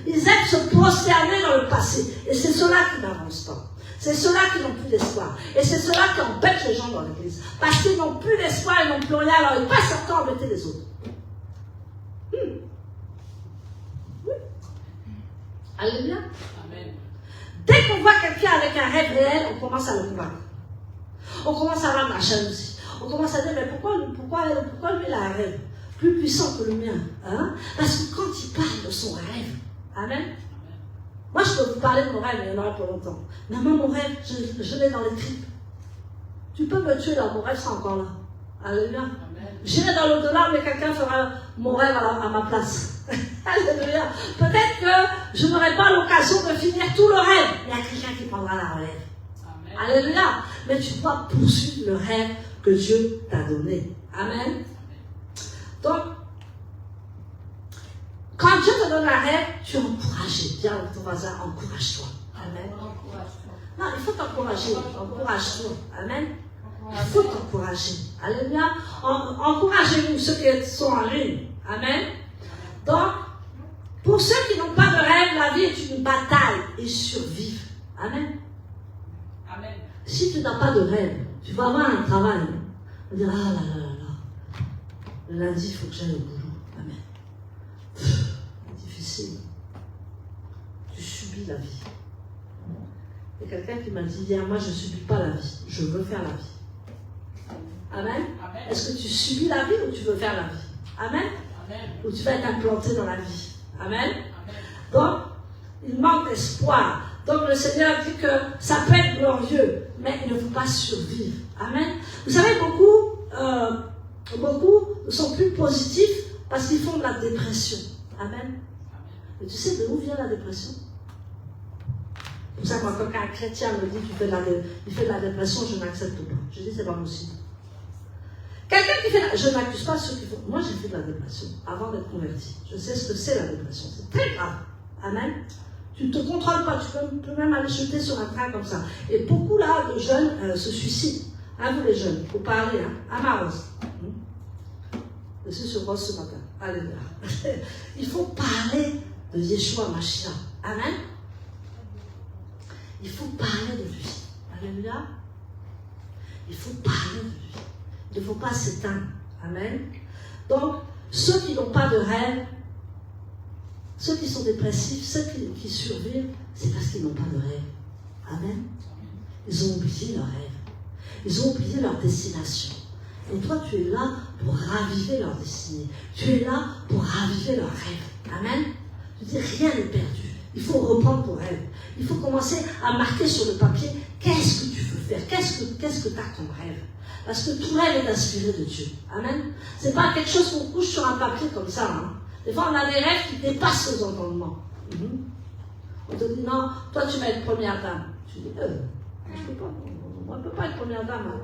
Ils aiment se prosterner dans le passé. Et c'est ceux-là qui n'avancent pas. C'est ceux-là qui n'ont plus d'espoir. Et c'est ceux-là qui embêtent les gens dans l'église. Parce qu'ils n'ont plus d'espoir, ils n'ont plus rien. Alors ils passent leur temps à embêter les autres. Oui. Alléluia. Amen. Dès qu'on voit quelqu'un avec un rêve réel, on commence à le combattre. On commence à avoir de la jalousie. On commence à dire, mais pourquoi lui il a un rêve plus puissant que le mien, hein? Parce que quand il parle de son rêve, amen. Moi, je peux vous parler de mon rêve, mais il y en aura pour longtemps. Mais moi, mon rêve, je l'ai dans les tripes. Tu peux me tuer dans mon rêve, c'est encore là. Alléluia. J'irai dans l'au-delà, mais quelqu'un fera mon rêve à ma place. Alléluia. Peut-être que je n'aurai pas l'occasion de finir tout le rêve. Il y a quelqu'un qui prendra la relève. Amen. Alléluia. Mais tu dois poursuivre le rêve que Dieu t'a donné. Amen. Donc, quand Dieu te donne un rêve, tu es encouragé. Dis à ton voisin, encourage-toi. Amen. Non, il faut t'encourager. Encourage-toi. Amen. Il faut t'encourager. Alléluia. Encouragez-vous, ceux qui sont en ligne. Amen. Donc, pour ceux qui n'ont pas de rêve, la vie est une bataille. Ils survivent. Amen. Amen. Si tu n'as pas de rêve, tu vas avoir un travail. Tu vas dire, ah là là là là. Le lundi, il faut que j'aille au boulot. Amen. C'est difficile. Tu subis la vie. Il y a quelqu'un qui m'a dit hier, moi je ne subis pas la vie. Je veux faire la vie. Amen. Amen. Est-ce que tu subis la vie ou tu veux faire la vie? Amen. Amen. Ou tu vas être implanté dans la vie. Amen. Amen. Donc, il manque d'espoir. Donc le Seigneur dit que ça peut être glorieux, mais il ne faut pas survivre. Amen. Vous savez, beaucoup sont plus positifs Parce qu'ils font de la dépression. Amen. Et tu sais d'où vient la dépression? Pour ça, moi, quand un chrétien me dit qu'il fait de la dépression, je n'accepte pas. Je dis, c'est pas possible. Quelqu'un qui fait je n'accuse pas ceux qui font. Moi, j'ai fait de la dépression avant d'être converti. Je sais ce que c'est la dépression. C'est très grave. Amen. Tu ne te contrôles pas. Tu peux même aller chuter sur un train comme ça. Et beaucoup là de jeunes se suicident. Hein, vous les jeunes, il faut parler. Hein. Amaros. Je suis sur Rose ce matin. Alléluia. Il faut parler de Yeshua Mashiach. Amen. Il faut parler de lui. Alléluia. Il faut parler de lui. Il ne faut pas s'éteindre. Amen. Donc, ceux qui n'ont pas de rêve, ceux qui sont dépressifs, ceux qui survivent, c'est parce qu'ils n'ont pas de rêve. Amen. Ils ont oublié leur rêve. Ils ont oublié leur destination. Et toi, tu es là pour raviver leur destinée. Tu es là pour raviver leur rêve. Amen. Je dis, rien n'est perdu. Il faut reprendre ton rêve. Il faut commencer à marquer sur le papier qu'est-ce que tu veux faire, qu'est-ce que tu as comme rêve. Parce que tout rêve est inspiré de Dieu. Amen. C'est pas quelque chose qu'on couche sur un papier comme ça. Hein. Des fois, on a des rêves qui dépassent nos entendements. On te dit, non, toi, tu vas être première dame. Tu dis, je peux pas. Moi, je ne peux pas être première dame. Hein.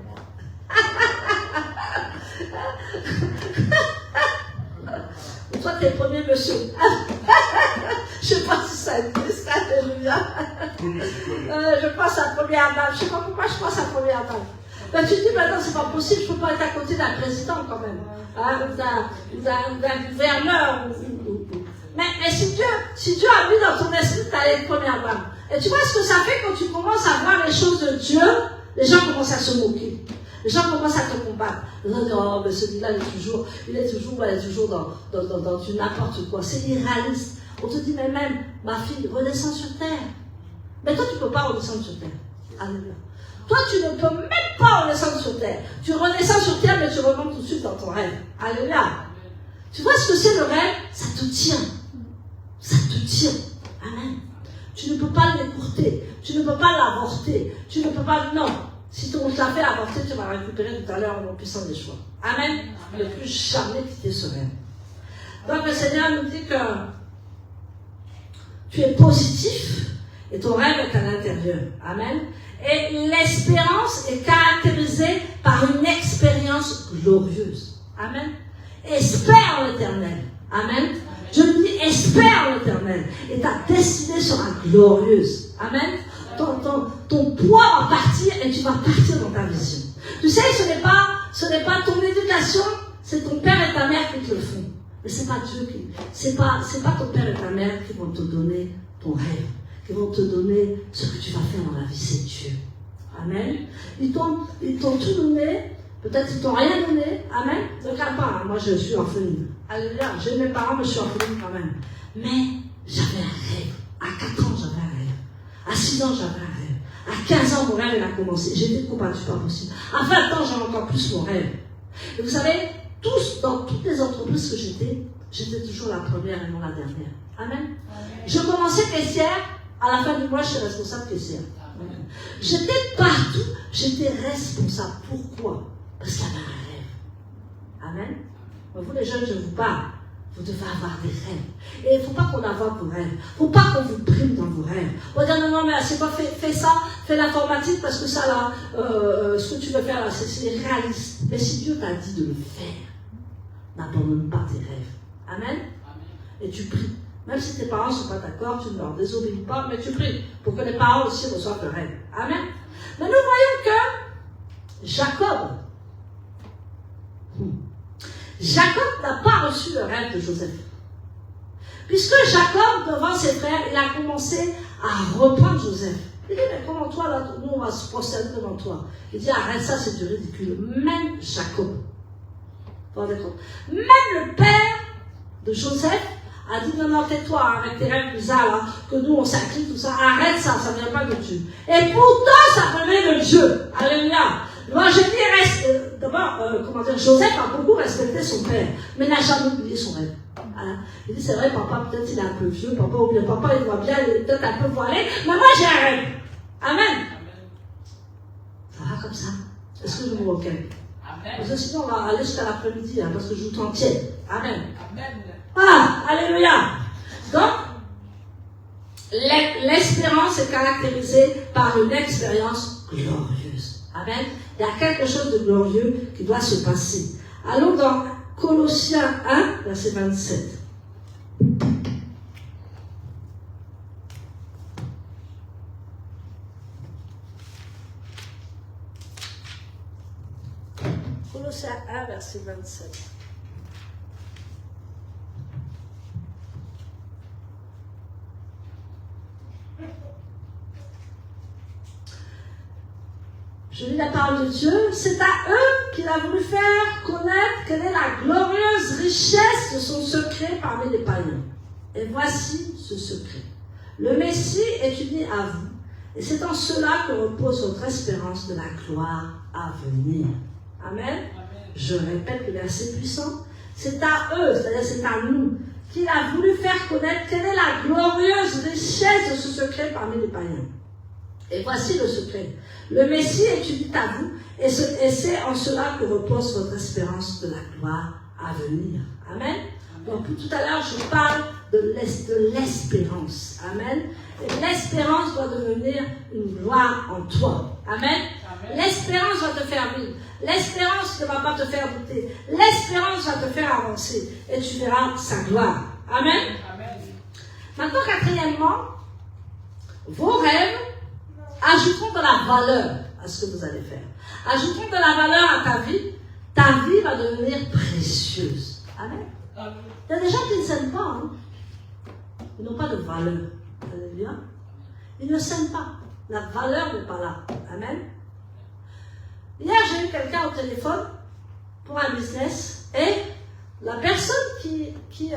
Toi, t'es le premier monsieur. Je ne sais pas si ça existe. Alléluia. Je passe à première dame. Je ne sais pas pourquoi je passe à première dame. Ben, tu te dis, maintenant, c'est pas possible, je ne peux pas être à côté d'un président quand même. Hein, ou d'un gouverneur. Mais si Dieu a mis dans ton esprit que tu allais être première dame. Et tu vois ce que ça fait quand tu commences à voir les choses de Dieu, les gens commencent à se moquer. Les gens commencent à te combattre. Ils disent, oh, mais celui-là, il est toujours dans du n'importe quoi. C'est irréaliste. On te dit, mais même, ma fille, redescends sur terre. Mais toi, tu ne peux pas redescendre sur terre. Alléluia. Toi, tu ne peux même pas redescendre sur terre. Tu redescends sur terre, mais tu remontes tout de suite dans ton rêve. Alléluia. Tu vois ce que c'est le rêve? Ça te tient. Ça te tient. Amen. Tu ne peux pas l'écourter. Tu ne peux pas l'avorter. Tu ne peux pas... Non. Si on t'a fait avorter, tu vas récupérer tout à l'heure au puissant des choix. Amen. Ne plus jamais quitter ce rêve. Donc le Seigneur nous dit que tu es positif et ton rêve est à l'intérieur. Amen. Et l'espérance est caractérisée par une expérience glorieuse. Amen. Espère l'éternel. Amen. Je me dis, espère l'éternel. Et ta destinée sera glorieuse. Amen. Ton poids va partir et tu vas partir dans ta vision. Tu sais, ce n'est pas ton éducation, c'est ton père et ta mère qui te le font. Mais c'est pas Dieu c'est pas ton père et ta mère qui vont te donner ton rêve, qui vont te donner ce que tu vas faire dans la vie, c'est Dieu. Amen. Ils t'ont tout donné, peut-être ils t'ont rien donné. Amen. Ne regarde pas, moi je suis orpheline. Alléluia, j'ai mes parents, mais je suis orpheline quand même. Mais j'avais un rêve. À 4 ans, j'avais un rêve. À 6 ans, j'avais un rêve. À 15 ans, mon rêve, il a commencé. J'étais combattue, pas possible. À 20 ans, j'avais encore plus mon rêve. Et vous savez, dans toutes les entreprises que j'étais toujours la première et non la dernière. Amen. Je commençais caissière, à la fin du mois, je suis responsable caissière. J'étais partout, j'étais responsable. Pourquoi? Parce qu'il y avait un rêve. Amen. Vous les jeunes, je vous parle. Vous devez avoir des rêves. Et il ne faut pas qu'on avance vos rêves. Il ne faut pas qu'on vous prime dans vos rêves. On va dire non, mais c'est pas fais ça, fais l'informatique parce que ça là, ce que tu veux faire là, c'est réaliste. Mais si Dieu t'a dit de le faire, n'abandonne pas tes rêves. Amen. Et tu pries. Même si tes parents ne sont pas d'accord, tu ne leur désobéis pas, mais tu pries pour que les parents aussi reçoivent le rêve. Amen. Mais nous voyons que Jacob n'a pas reçu le rêve de Joseph. Puisque Jacob, devant ses frères, il a commencé à reprendre Joseph. Il dit, mais comment toi, là, nous, on va se prosterner devant toi. Il dit, arrête ça, c'est du ridicule. Même Jacob. Vous vous rendez compte? Même le père de Joseph a dit, non, tais-toi, avec tes rêves bizarres, là, que nous, on s'incline, tout ça. Arrête ça, ça ne vient pas de Dieu. Et pourtant, ça venait de Dieu. Alléluia. Moi, je dis, reste, d'abord, Joseph a beaucoup respecté son père, mais n'a jamais oublié son rêve. Voilà. Il dit, c'est vrai, papa, peut-être il est un peu vieux, papa, il voit bien, il est peut-être un peu voilé, mais moi, j'ai un rêve. Amen. Ça va comme ça. Est-ce que je vous requête? Parce que sinon, on va aller jusqu'à l'après-midi, hein, parce que je vous t'en tiens. Amen. Amen. Ah, alléluia. Donc, l'espérance est caractérisée par une expérience glorieuse. Amen. Il y a quelque chose de glorieux qui doit se passer. Allons dans Colossiens 1, verset 27. Colossiens 1, verset 27. Je lis la parole de Dieu. C'est à eux qu'il a voulu faire connaître quelle est la glorieuse richesse de son secret parmi les païens. Et voici ce secret. Le Messie est uni à vous, et c'est en cela que repose votre espérance de la gloire à venir. Amen. Je répète le verset puissant. C'est à eux, c'est-à-dire c'est à nous, qu'il a voulu faire connaître quelle est la glorieuse richesse de ce secret parmi les païens. Et voici le secret. Le Messie est uni à vous, et c'est en cela que repose votre espérance de la gloire à venir. Amen. Donc tout à l'heure, je parle de l'espérance. Amen. Et l'espérance doit devenir une gloire en toi. Amen. L'espérance va te faire vivre. L'espérance ne va pas te faire douter. L'espérance va te faire avancer. Et tu verras sa gloire. Amen. Maintenant, quatrièmement, vos rêves ajouteront de la valeur à ce que vous allez faire. Ajouteront de la valeur à ta vie. Ta vie va devenir précieuse. Amen. Il y a des gens qui ne s'aiment pas. Hein. Ils n'ont pas de valeur. Alléluia. Ils ne s'aiment pas. La valeur n'est pas là. Amen. Hier, j'ai eu quelqu'un au téléphone pour un business et la personne qui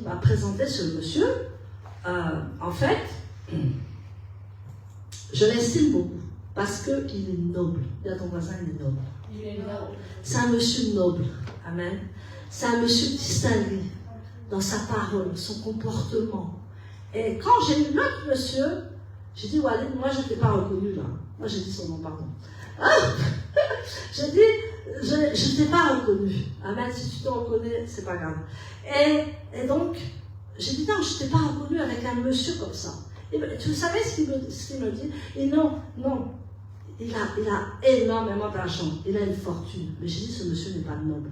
m'a présenté ce monsieur, en fait, je l'estime beaucoup parce qu'il est noble. Dis à ton voisin, il est noble. Il est noble. C'est un monsieur noble. Amen. C'est un monsieur distingué dans sa parole, son comportement. Et quand j'ai eu l'autre monsieur, j'ai dit, Walid, moi je ne t'ai pas reconnu là. Moi j'ai dit son nom, pardon. J'ai dit, je ne t'ai pas reconnu. Amen, si tu te reconnais, c'est pas grave. Et donc, j'ai dit, non, je ne t'ai pas reconnu avec un monsieur comme ça. Et tu savais ce qu'il me dit? Et non, il a énormément d'argent, il a une fortune. Mais j'ai dit, ce monsieur n'est pas noble.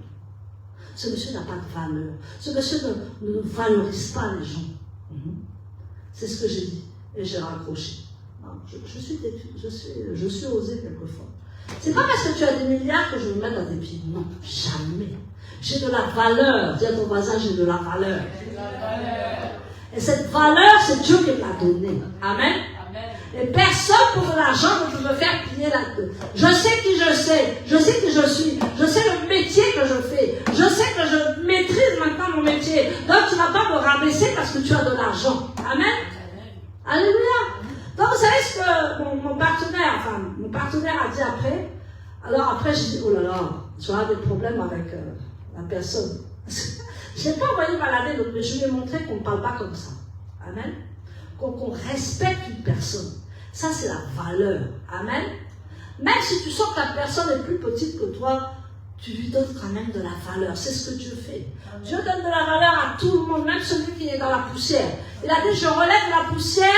Ce monsieur n'a pas de valeur. Ce monsieur ne valorise pas les gens. C'est ce que j'ai dit. Et j'ai raccroché. Je suis osé quelquefois. C'est pas parce que tu as des milliards que je vais me mettre à tes pieds. Non, jamais. J'ai de la valeur. Dis à ton voisin, j'ai de la valeur. Et cette valeur, c'est Dieu qui me l'a donnée. Amen. Et personne pour de l'argent ne peut me faire plier là-dedans. Je sais qui je sais. Je sais qui je suis. Je sais le métier que je fais. Je sais que je maîtrise maintenant mon métier. Donc tu ne vas pas me rabaisser parce que tu as de l'argent. Amen. Alléluia. Donc vous savez ce que mon partenaire a dit après. Alors après j'ai dit, oh là là, tu as des problèmes avec la personne. Je n'ai pas envoyé balader l'autre, mais je lui ai montré qu'on ne parle pas comme ça. Amen. Qu'on respecte une personne. Ça, c'est la valeur. Amen. Même si tu sens que la personne est plus petite que toi, tu lui donnes quand même de la valeur. C'est ce que Dieu fait. Amen. Dieu donne de la valeur à tout le monde, même celui qui est dans la poussière. Il a dit, je relève la poussière,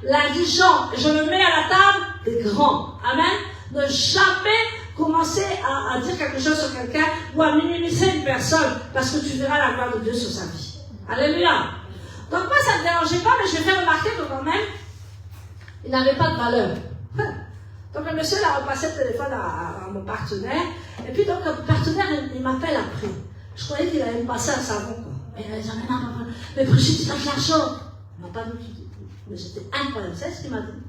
l'indigent, et je le mets à la table des grands. Amen. Ne jamais commencer à dire quelque chose sur quelqu'un ou à minimiser une personne, parce que tu verras la gloire de Dieu sur sa vie. Alléluia. Donc moi, ça ne me dérangeait pas, mais je lui ai fait remarquer que quand même, il n'avait pas de valeur. Donc le monsieur a repassé le téléphone à mon partenaire, et puis donc le partenaire, il m'appelle après. Je croyais qu'il allait me passer un savon, quoi. Mais il a dit, mais Brigitte, il a de l'argent. Il m'a pas dit tout. Mais c'était incroyable. C'est ce qu'il m'a dit.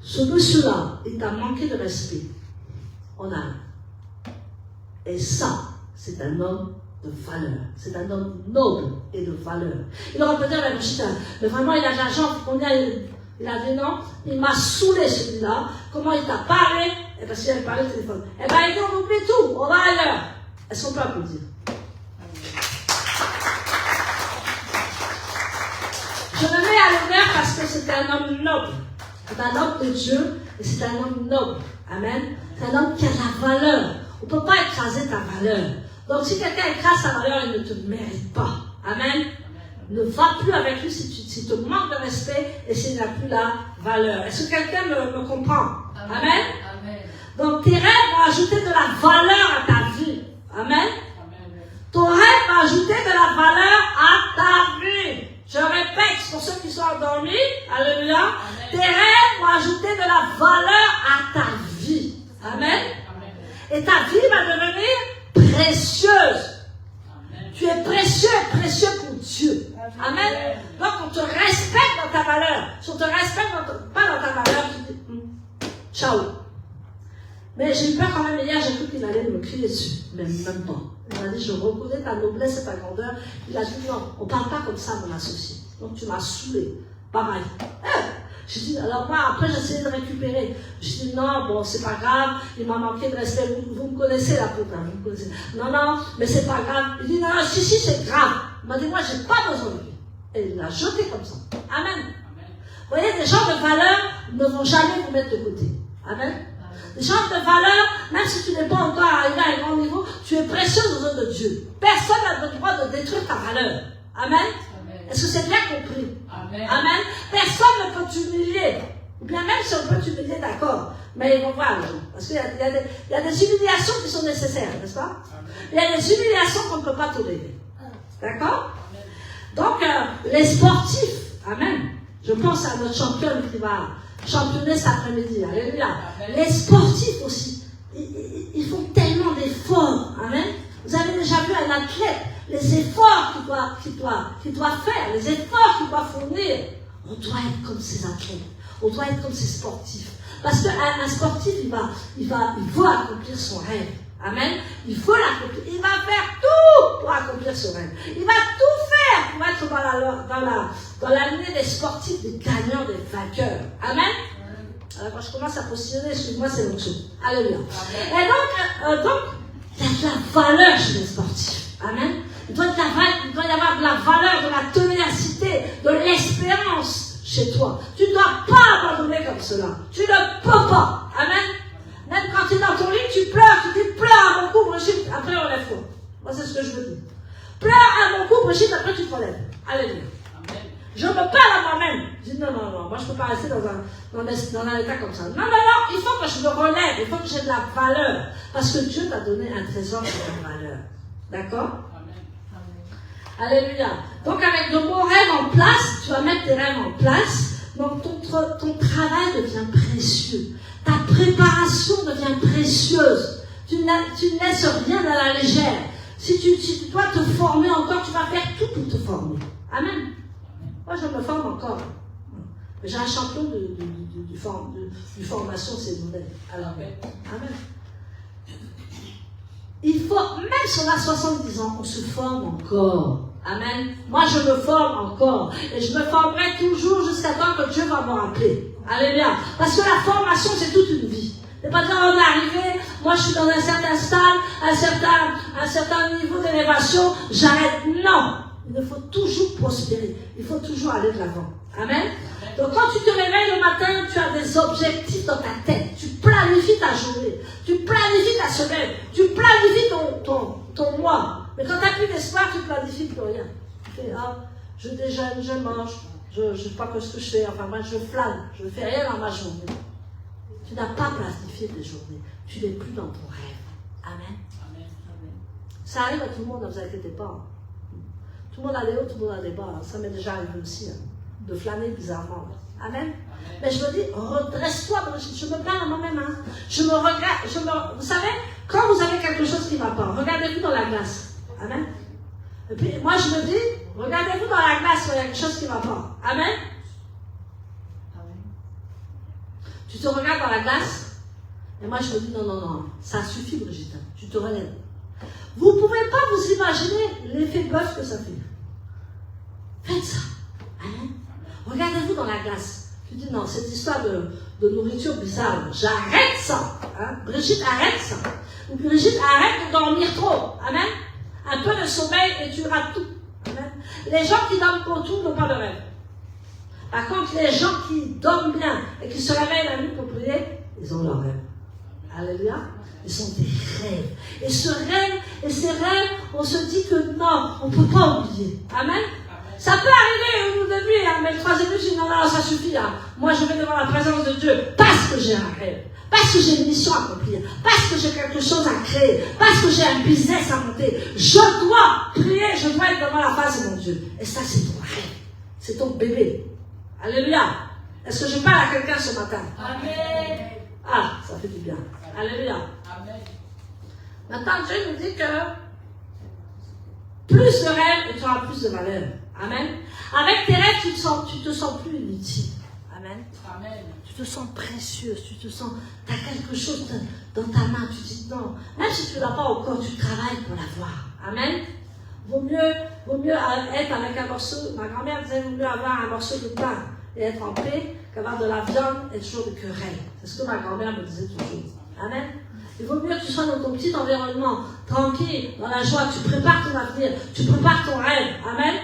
Ce monsieur-là, il t'a manqué de respect. On a. Et ça, c'est un homme de valeur. C'est un homme noble et de valeur. Il aurait pu dire, mais vraiment, il a de l'argent. Combien il a dit non. Il m'a saoulé celui-là. Comment il t'a parlé? Et parce qu'il avait parlé au téléphone. Eh bien, il dit, on oublie tout. On va ailleurs. Est-ce qu'on peut applaudir? Je le mets à l'honneur parce que c'est un homme noble. C'est un homme de Dieu et c'est un homme noble. Amen. C'est un homme qui a de la valeur. On ne peut pas écraser ta valeur. Donc si quelqu'un écrase sa valeur, il ne te mérite pas. Amen. Ne va plus avec lui si te manque de respect et s'il n'a plus la valeur. Est-ce que quelqu'un me comprend? Amen. Donc tes rêves vont ajouter de la valeur à ta vie. Amen. Ton rêve va ajouter de la valeur à ta vie. Je répète pour ceux qui sont endormis. Alléluia. Tes rêves vont ajouter de la valeur à ta vie. Amen. Et ta vie va devenir précieuse. Tu es précieux et précieux pour Dieu. Amen. Donc on te respecte dans ta valeur. Si on te respecte pas dans ta valeur, tu dis ciao. Mais j'ai eu peur quand même hier, j'ai cru qu'il allait me crier dessus. Mais même pas. Il m'a dit, je reconnais ta noblesse et ta grandeur. Il a dit, non, on ne parle pas comme ça, mon associé. Donc tu m'as saoulé. Pareil. J'ai dit, alors moi, après j'ai essayé de récupérer. J'ai dit, non, bon, c'est pas grave, il m'a manqué de respect. Vous me connaissez la côte, vous me connaissez. Non, non, mais c'est pas grave. Il dit, non, non, si, c'est grave. Il m'a dit, moi, j'ai pas besoin de lui. Et il l'a jeté comme ça. Amen. Vous voyez, des gens de valeur ne vont jamais vous mettre de côté. Amen. Les gens de valeur, même si tu n'es pas encore arrivé à un grand niveau, tu es précieux aux yeux de Dieu. Personne n'a le droit de détruire ta valeur. Amen. Est-ce que c'est bien compris? Amen. Amen. Personne ne peut t'humilier. Ou bien même si on peut t'humilier, d'accord. Mais ils vont voir les gens. Parce qu'il y a des humiliations qui sont nécessaires, n'est-ce pas? Il y a des humiliations qu'on ne peut pas tolérer. D'accord? Donc, les sportifs, amen. Je pense à notre championne qui va championner cet après-midi. Alléluia. Les sportifs aussi, ils font tellement d'efforts. Amen. Vous avez déjà vu un athlète, les efforts qu'il doit faire, les efforts qu'il doit fournir. On doit être comme ces athlètes. On doit être comme ces sportifs. Parce qu'un sportif, il veut accomplir son rêve. Amen. Il faut l'accomplir. Il va faire tout pour accomplir son rêve. Il va tout faire pour être dans l'année des sportifs, des gagnants, des vainqueurs. Amen. Alors quand je commence à positionner, excuse-moi, c'est l'autre chose. Alléluia. Et donc, il y a de la valeur chez les sportifs. Amen. Il doit y avoir de la valeur, de la ténacité, de l'espérance chez toi. Tu ne dois pas abandonner comme cela. Tu ne peux pas. Amen. Même quand tu es dans ton lit, tu pleures, tu dis pleure à mon cou, Brigitte, après on lève toi. Moi, c'est ce que je veux dire. Pleure à mon cou, Brigitte, après tu te relèves. Alléluia. Je me parle à moi-même. Je dis non, moi je ne peux pas rester dans un état comme ça. Non, il faut que je me relève, il faut que j'ai de la valeur. Parce que Dieu t'a donné un trésor sur la valeur. D'accord? Alléluia. Donc avec de beaux rêves en place, tu vas mettre tes rêves en place. Donc ton travail devient précieux. Ta préparation devient précieuse. Tu ne laisses rien à la légère. Si tu dois te former encore, tu vas faire tout pour te former. Amen. Moi, je me forme encore. J'ai un champion du formation, c'est modèle. Alors, amen. Il faut, même si on a 70 ans, on se forme encore. Amen. Moi, je me forme encore. Et je me formerai toujours jusqu'à temps que Dieu va me rappeler. Alléluia. Parce que la formation, c'est toute une vie. C'est pas dire, on est arrivé, moi je suis dans un certain stade, un certain niveau d'élévation, j'arrête. Non. Il faut toujours prospérer. Il faut toujours aller de l'avant. Amen. Donc quand tu te réveilles le matin, tu as des objectifs dans ta tête. Tu planifies ta journée. Tu planifies ta semaine. Tu planifies ton mois. Mais quand tu n'as plus d'espoir, tu ne planifies plus rien. Tu fais, je déjeune, je mange, je ne sais pas ce que je fais. Enfin, moi, je flâne. Je ne fais rien dans ma journée. Tu n'as pas planifié tes journées. Tu n'es plus dans ton rêve. Amen. Ça arrive à tout le monde, ne vous inquiétez pas. Tout le monde a des hauts, tout le monde a des bas. Ça m'est déjà arrivé aussi, de flâner bizarrement. Amen. Mais je me dis, redresse-toi, je me parle à moi-même. Je me regarde, vous savez, quand vous avez quelque chose qui ne va pas, regardez-vous dans la glace. Amen. Et puis, moi je me dis, regardez-vous dans la glace quand il y a quelque chose qui ne va pas. Amen. Tu te regardes dans la glace, et moi je me dis, non, ça suffit, Brigitte, tu te relèves. Vous ne pouvez pas vous imaginer l'effet bœuf que ça fait. Faites ça. Amen. Regardez-vous dans la glace. Tu dis, non, cette histoire de nourriture bizarre, j'arrête ça. Brigitte, arrête ça. Ou Brigitte, arrête de dormir trop. Amen. Un peu de sommeil et tu rates tout. Amen. Les gens qui dorment pour tout n'ont pas de rêve. Par contre, les gens qui dorment bien et qui se réveillent la nuit pour prier, ils ont leur rêve. Alléluia. Ils sont des rêves. Et ces rêves, on se dit que non, on ne peut pas oublier. Amen. Ça peut arriver au bout de nuit, mais le troisième but, je dis non, ça suffit. Moi, je vais devant la présence de Dieu parce que j'ai un rêve, parce que j'ai une mission à accomplir, parce que j'ai quelque chose à créer, parce que j'ai un business à monter. Je dois prier, je dois être devant la face de mon Dieu. Et ça, c'est ton rêve. C'est ton bébé. Alléluia. Est-ce que je parle à quelqu'un ce matin? Amen. Ah, ça fait du bien. Alléluia. Amen. Maintenant, Dieu nous dit que plus de rêves et tu auras plus de valeur. Amen. Avec tes rêves, tu te sens plus inutile. Amen. Amen. Tu te sens précieuse, tu as quelque chose dans ta main, tu dis non. Même si tu ne l'as pas encore, tu travailles pour l'avoir. Amen. Vaut mieux être avec un morceau, ma grand-mère disait, vaut mieux avoir un morceau de pain et être en paix qu'avoir de la viande et toujours des querelles. C'est ce que ma grand-mère me disait toujours. Amen. Il vaut mieux que tu sois dans ton petit environnement, tranquille, dans la joie, tu prépares ton avenir, tu prépares ton rêve. Amen.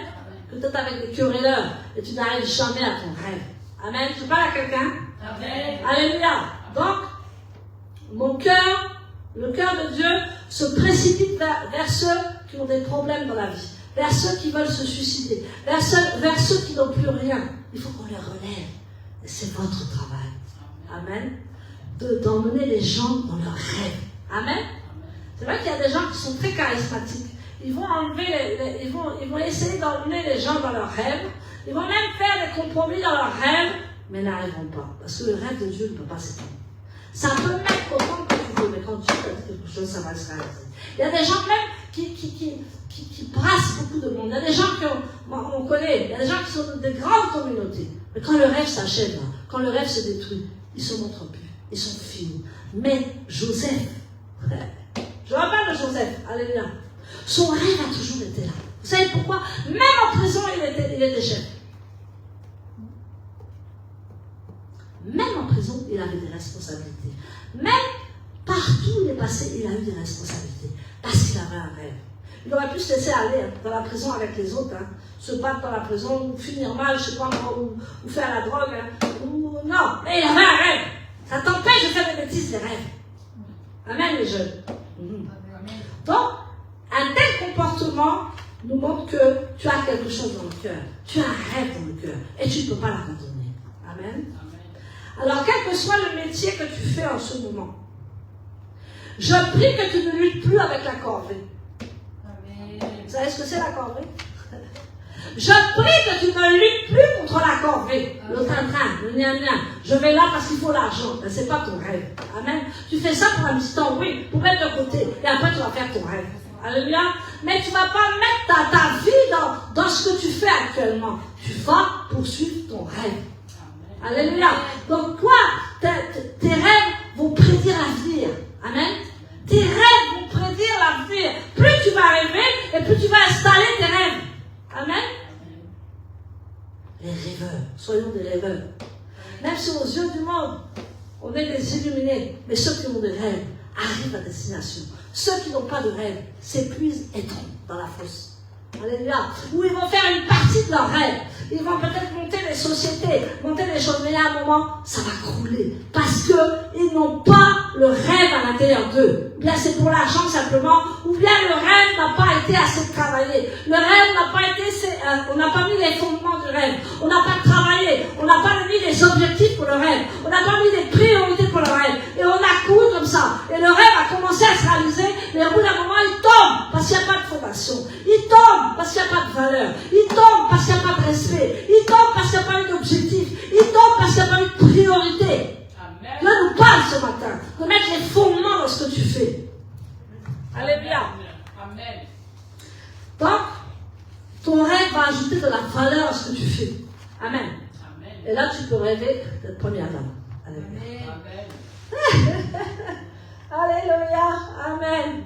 Que tu es avec des querelleurs et tu n'arrives jamais à ton rêve. Amen. Tu parles à quelqu'un? Amen. Alléluia. Donc, le cœur de Dieu se précipite vers ceux qui ont des problèmes dans la vie, vers ceux qui veulent se suicider, vers ceux qui n'ont plus rien. Il faut qu'on les relève. Et c'est votre travail. Amen. D'emmener les gens dans leurs rêves. Amen. C'est vrai qu'il y a des gens qui sont très charismatiques. Ils vont essayer d'emmener les gens dans leurs rêves. Ils vont même faire des compromis dans leurs rêves, mais n'arriveront pas. Parce que le rêve de Dieu ne peut pas s'éteindre. Ça peut mettre autant que tu veux, mais quand Dieu a dit quelque chose, ça va se réaliser. Il y a des gens même qui brassent beaucoup de monde. Il y a des gens on connaît, il y a des gens qui sont dans des grandes communautés. Mais quand le rêve s'achève, quand le rêve se détruit, ils se montrent plus. Ils sont finis. Mais Joseph, je rappelle de Joseph, alléluia. Son rêve a toujours été là. Vous savez pourquoi? Même en prison, il était chef. Même en prison, il avait des responsabilités. Même partout où il est passé, il a eu des responsabilités. Parce qu'il avait un rêve. Il aurait pu se laisser aller dans la prison avec les autres, se battre dans la prison, ou finir mal, je ne sais pas moi, ou faire la drogue, non, mais il avait un rêve. Ça t'empêche de faire des bêtises, des rêves. Amen, les jeunes. Donc, un tel comportement nous montre que tu as quelque chose dans le cœur. Tu as un rêve dans le cœur. Et tu ne peux pas l'abandonner. Amen. Alors, quel que soit le métier que tu fais en ce moment, je prie que tu ne luttes plus avec la corvée. Vous savez ce que c'est la corvée? Je prie que tu ne luttes plus contre la corvée, le train-train, le gna-gna. Je vais là parce qu'il faut l'argent. Mais ce n'est pas ton rêve. Amen. Tu fais ça pour un petit temps, oui, pour mettre de côté. Et après, tu vas faire ton rêve. Alléluia. Mais tu ne vas pas mettre ta vie dans ce que tu fais actuellement. Tu vas poursuivre ton rêve. Alléluia. Donc toi, tes rêves vont prédire l'avenir. Amen. Tes rêves vont prédire l'avenir. Plus tu vas rêver et plus tu vas installer tes rêves. Amen. Les rêveurs, soyons des rêveurs. Même si aux yeux du monde, on est des illuminés, mais ceux qui ont des rêves arrivent à destination. Ceux qui n'ont pas de rêve s'épuisent et tombent dans la fosse. Alléluia. Ou ils vont faire une partie de leur rêve. Ils vont peut-être monter des sociétés, monter des choses, mais à un moment, ça va crouler. Parce qu'ils n'ont pas le rêve à l'intérieur d'eux. Ou bien c'est pour l'argent simplement, ou bien le rêve n'a pas été assez travaillé. Le rêve n'a pas été, on n'a pas mis les fondements du rêve. On n'a pas travaillé. On n'a pas mis les objectifs pour le rêve. On n'a pas mis les priorités pour le rêve. Et on a couru comme ça. Et le rêve a commencé à se réaliser, mais au bout d'un moment, il tombe parce qu'il n'y a pas de fondation. Il tombe parce qu'il n'y a pas de valeur. Il tombe parce qu'il n'y a pas de respect. Il tombe parce qu'il n'y a pas eu d'objectif. Il tombe parce qu'il n'y a pas eu de priorité. Amen. Dieu nous parle ce matin de mettre les fondements dans ce que tu fais. Alléluia. Amen. Donc, ton rêve va ajouter de la valeur à ce que tu fais. Amen. Amen. Et là, tu peux rêver d'être première dame. Alléluia. Amen. Alléluia. Amen.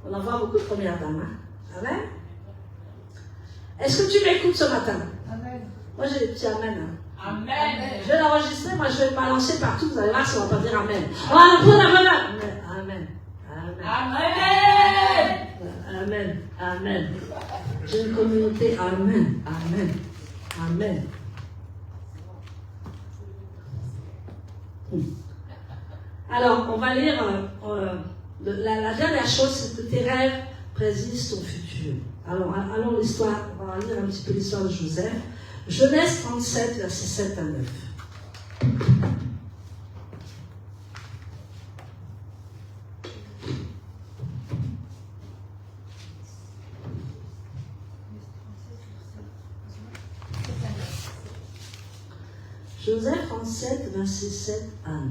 On en voit beaucoup de premières dames. Hein? Amen. Est-ce que tu m'écoutes ce matin? Amen. Moi, j'ai des petits amen. Hein? Amen. Je vais l'enregistrer, moi je vais le balancer partout, vous allez voir si on va pas dire amen. Amen. Amen. Amen. Amen. Amen. J'ai une communauté. Amen. Amen. Amen. Alors, on va lire la dernière chose, c'est que tes rêves prédisent ton futur. Alors, allons l'histoire, on va lire un petit peu l'histoire de Joseph. Genèse 37, versets 7 à 9. Joseph 37, versets 7 à 9.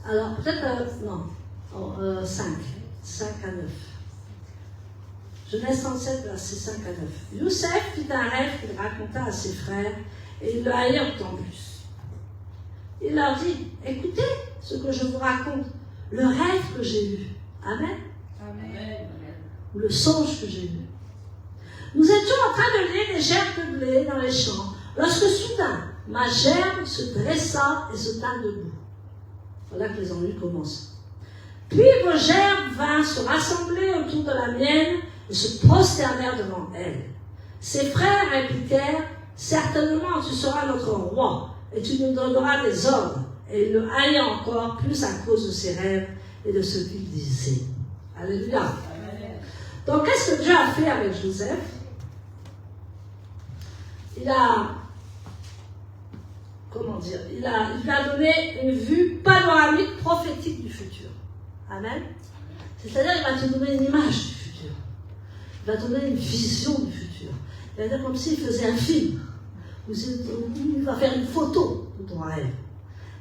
Alors, peut-être, 5 à 9. Genèse 37, versets 5 à 9. Youssef fit un rêve qu'il raconta à ses frères, et ils le haïrent d'autant plus. Il leur dit, écoutez ce que je vous raconte, le rêve que j'ai eu. Amen. Amen. Ou le songe que j'ai eu. Nous étions en train de lier des gerbes de blé dans les champs, lorsque soudain, ma gerbe se dressa et se tint debout. Voilà que les ennuis commencent. Puis vos gerbes vinrent se rassembler autour de la mienne et se prosternèrent devant elle. Ses frères répliquèrent, certainement tu seras notre roi et tu nous donneras des ordres. Et il le haït encore plus à cause de ses rêves et de ce qu'il disait. Alléluia. Amen. Donc qu'est-ce que Dieu a fait avec Joseph? Il a donné une vue panoramique prophétique du futur. Amen. C'est-à-dire, il va te donner une image du futur. Il va te donner une vision du futur. Il va dire comme s'il faisait un film. Ou il va faire une photo de ton rêve.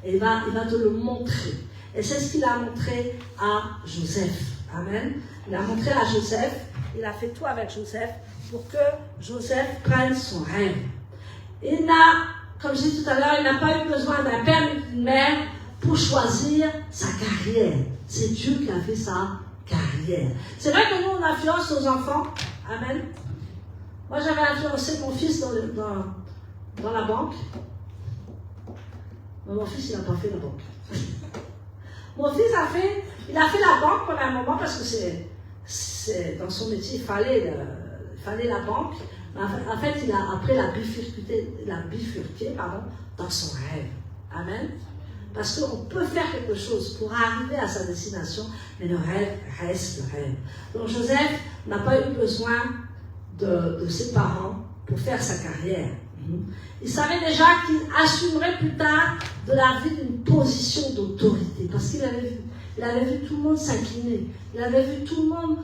Et il va te le montrer. Et c'est ce qu'il a montré à Joseph. Amen. Il a montré à Joseph, il a fait tout avec Joseph pour que Joseph prenne son rêve. Il n'a, comme je disais tout à l'heure, il n'a pas eu besoin d'un père ni d'une mère pour choisir sa carrière. C'est Dieu qui a fait sa carrière. C'est vrai que nous, on influence nos enfants. Amen. Moi, j'avais influencé mon fils dans la banque. Mais mon fils, il n'a pas fait la banque. Mon fils a fait la banque pendant un moment parce que c'est dans son métier, il fallait la banque. En fait, il a après bifurqué dans son rêve. Amen. Parce qu'on peut faire quelque chose pour arriver à sa destination, mais le rêve reste le rêve. Donc Joseph n'a pas eu besoin de ses parents pour faire sa carrière. Il savait déjà qu'il assumerait plus tard de la vie d'une position d'autorité, parce qu'il avait vu. Il avait vu tout le monde s'incliner. Il avait vu tout le monde,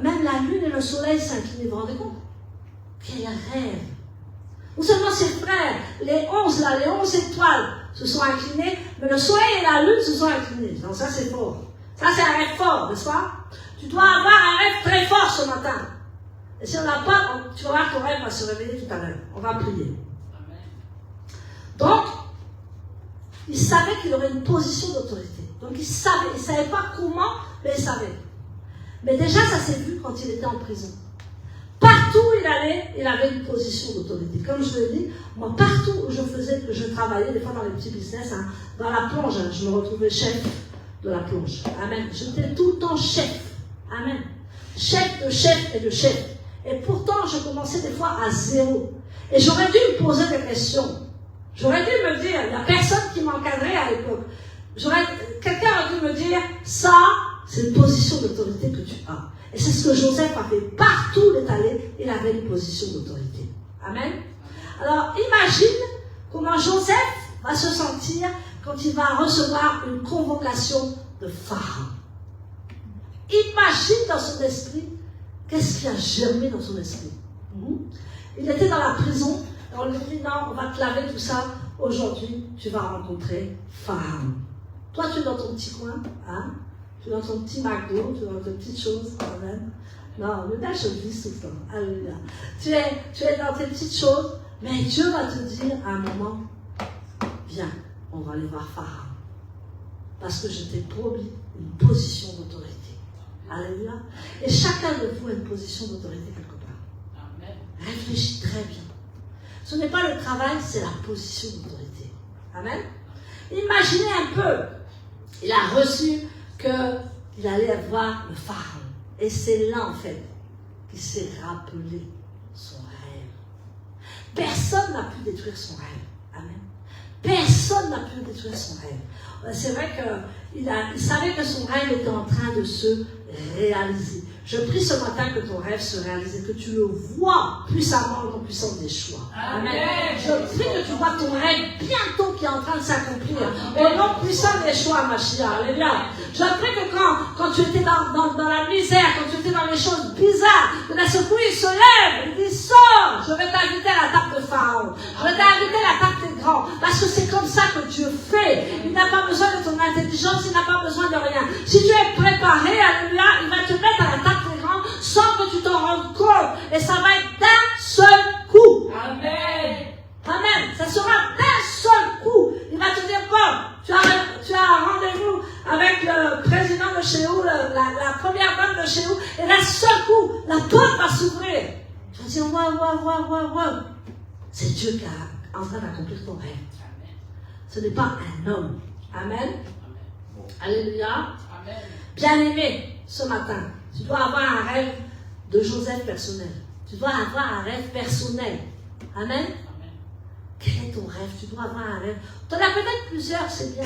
même la lune et le soleil s'incliner. Vous vous rendez compte? Quel rêve! Non seulement ses frères, les 11 étoiles se sont inclinés, mais le soleil et la lune se sont inclinés. Donc ça c'est fort. Ça c'est un rêve fort, n'est-ce pas? Tu dois avoir un rêve très fort ce matin. Et si on n'a pas, tu vas voir ton rêve va se réveiller tout à l'heure. On va prier. Donc, il savait qu'il aurait une position d'autorité. Donc il ne savait pas comment, mais il savait. Mais déjà ça s'est vu quand il était en prison. Partout où il allait, il avait une position d'autorité. Comme je l'ai dit, moi, partout où je travaillais, des fois dans les petits business, dans la plonge, je me retrouvais chef de la plonge. Amen. J'étais tout le temps chef. Amen. Chef de chef et de chef. Et pourtant, je commençais des fois à zéro. Et j'aurais dû me poser des questions. J'aurais dû me dire, il n'y a personne qui m'encadrait à l'époque. Quelqu'un aurait dû me dire, ça, c'est une position d'autorité que tu as. Et c'est ce que Joseph a fait. Partout où il est allé, il avait une position d'autorité. Amen. Alors, imagine comment Joseph va se sentir quand il va recevoir une convocation de Pharaon. Imagine dans son esprit, qu'est-ce qui a germé dans son esprit. Il était dans la prison, et on lui dit, non, on va te laver tout ça. Aujourd'hui, tu vas rencontrer Pharaon. Toi, tu es dans ton petit coin, hein? Tu es dans ton petit McDo, tu es dans tes petites choses, quand même. Non, le gars, je vis tout le temps. Alléluia. Tu es dans tes petites choses, mais Dieu va te dire à un moment, viens, on va aller voir Pharaon. Parce que je t'ai promis une position d'autorité. Alléluia. Et chacun de vous a une position d'autorité quelque part. Amen. Réfléchis très bien. Ce n'est pas le travail, c'est la position d'autorité. Amen. Imaginez un peu, il a reçu qu'il allait voir le Pharaon. Et c'est là, en fait, qu'il s'est rappelé son rêve. Personne n'a pu détruire son rêve. Amen. Personne n'a pu détruire son rêve. C'est vrai qu'il savait que son rêve était en train de se réaliser. Je prie ce matin que ton rêve se réalise et que tu le vois puissamment au nom puissant des choix. Amen. Je prie que tu vois ton rêve bientôt qui est en train de s'accomplir. Au nom puissant des choix, Mashiach. Alléluia. Je prie que quand tu étais dans la misère, quand tu étais dans les choses bizarres, que d'un seul coup il se lève, il dit sors, je vais t'inviter à la table de Pharaon. Je vais t'inviter à la table des grands. Parce que c'est comme ça que Dieu fait. Il n'a pas besoin de ton intelligence, il n'a pas besoin de rien. Si tu es préparé, alléluia, il va te mettre à la table des grands sans que tu t'en rendes compte. Et ça va être d'un seul coup. Amen. Amen. Ça sera d'un seul coup. Il va te dire, bon, tu as un rendez-vous avec le président de chez vous, la première dame de chez vous, et d'un seul coup, la porte va s'ouvrir. Tu vas dire, waouh. C'est Dieu qui est en train d'accomplir ton rêve. Ce n'est pas un homme. Amen. Alléluia. Amen. Bien-aimé, ce matin, tu dois avoir un rêve de Joseph personnel. Tu dois avoir un rêve personnel. Amen. Quel est ton rêve? Tu dois avoir un rêve. Tu en as peut-être plusieurs, c'est bien.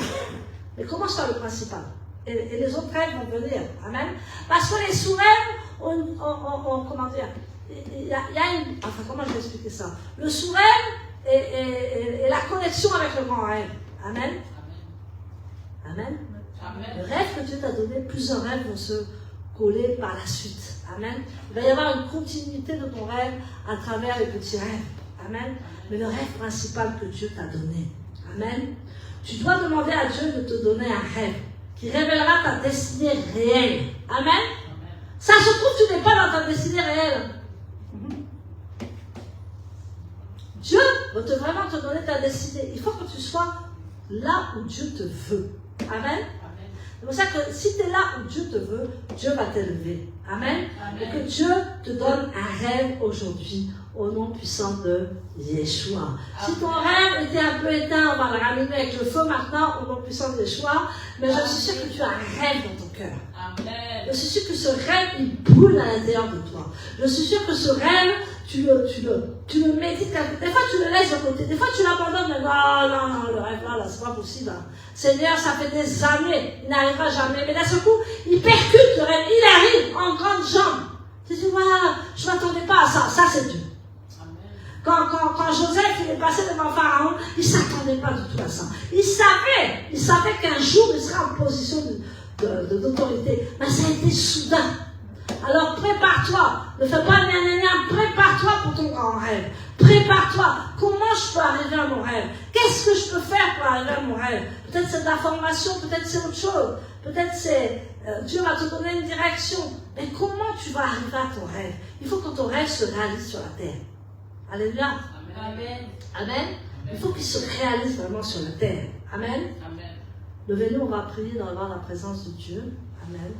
Mais commence par le principal. Et les autres rêves vont venir. Amen. Parce que les sous-rêves, comment dire, il y a une... Enfin, comment je vais expliquer ça? Le sous-rêve et la connexion avec le grand rêve. Amen. Amen. Le rêve que Dieu t'a donné, plusieurs rêves vont se coller par la suite. Amen. Il va y avoir une continuité de ton rêve à travers les petits rêves. Amen. Mais le rêve principal que Dieu t'a donné. Amen. Tu dois demander à Dieu de te donner un rêve qui révélera ta destinée réelle. Amen. Ça se trouve, tu n'es pas dans ta destinée réelle. Dieu veut vraiment te donner ta destinée. Il faut que tu sois là où Dieu te veut. Amen. C'est pour ça que si tu es là où Dieu te veut, Dieu va t'élever. Amen. Et que Dieu te donne un rêve aujourd'hui au nom puissant de Yeshua. Si ton rêve était un peu éteint, on va le rallumer avec le feu maintenant au nom puissant de Yeshua. Mais je suis sûre que tu as un rêve dans ton cœur. Je suis sûre que ce rêve, il brûle à l'intérieur de toi. Je suis sûre que ce rêve, tu le médites. Des fois, tu le laisses de côté. Des fois, tu l'abandonnes. Non, le rêve là, c'est pas possible. Seigneur, ça fait des années. Il n'arrivera jamais. Mais d'un seul coup, il percute le rêve. Il arrive en grande jambe. Tu te dis, voilà, je ne m'attendais pas à ça. Ça, c'est Dieu. Quand Joseph il est passé devant Pharaon, il ne s'attendait pas du tout à ça. Il savait qu'un jour, il sera en position d'autorité. Mais ça a été soudain. Alors prépare-toi, ne fais pas prépare-toi pour ton grand rêve. Prépare-toi, comment je peux arriver à mon rêve? Qu'est-ce que je peux faire pour arriver à mon rêve? Peut-être c'est de la formation, peut-être c'est autre chose, peut-être c'est Dieu va te donner une direction. Mais comment tu vas arriver à ton rêve? Il faut que ton rêve se réalise sur la terre. Alléluia. Amen. Amen. Il faut qu'il se réalise vraiment sur la terre. Amen. Levez-nous, on va prier dans la présence de Dieu. Amen.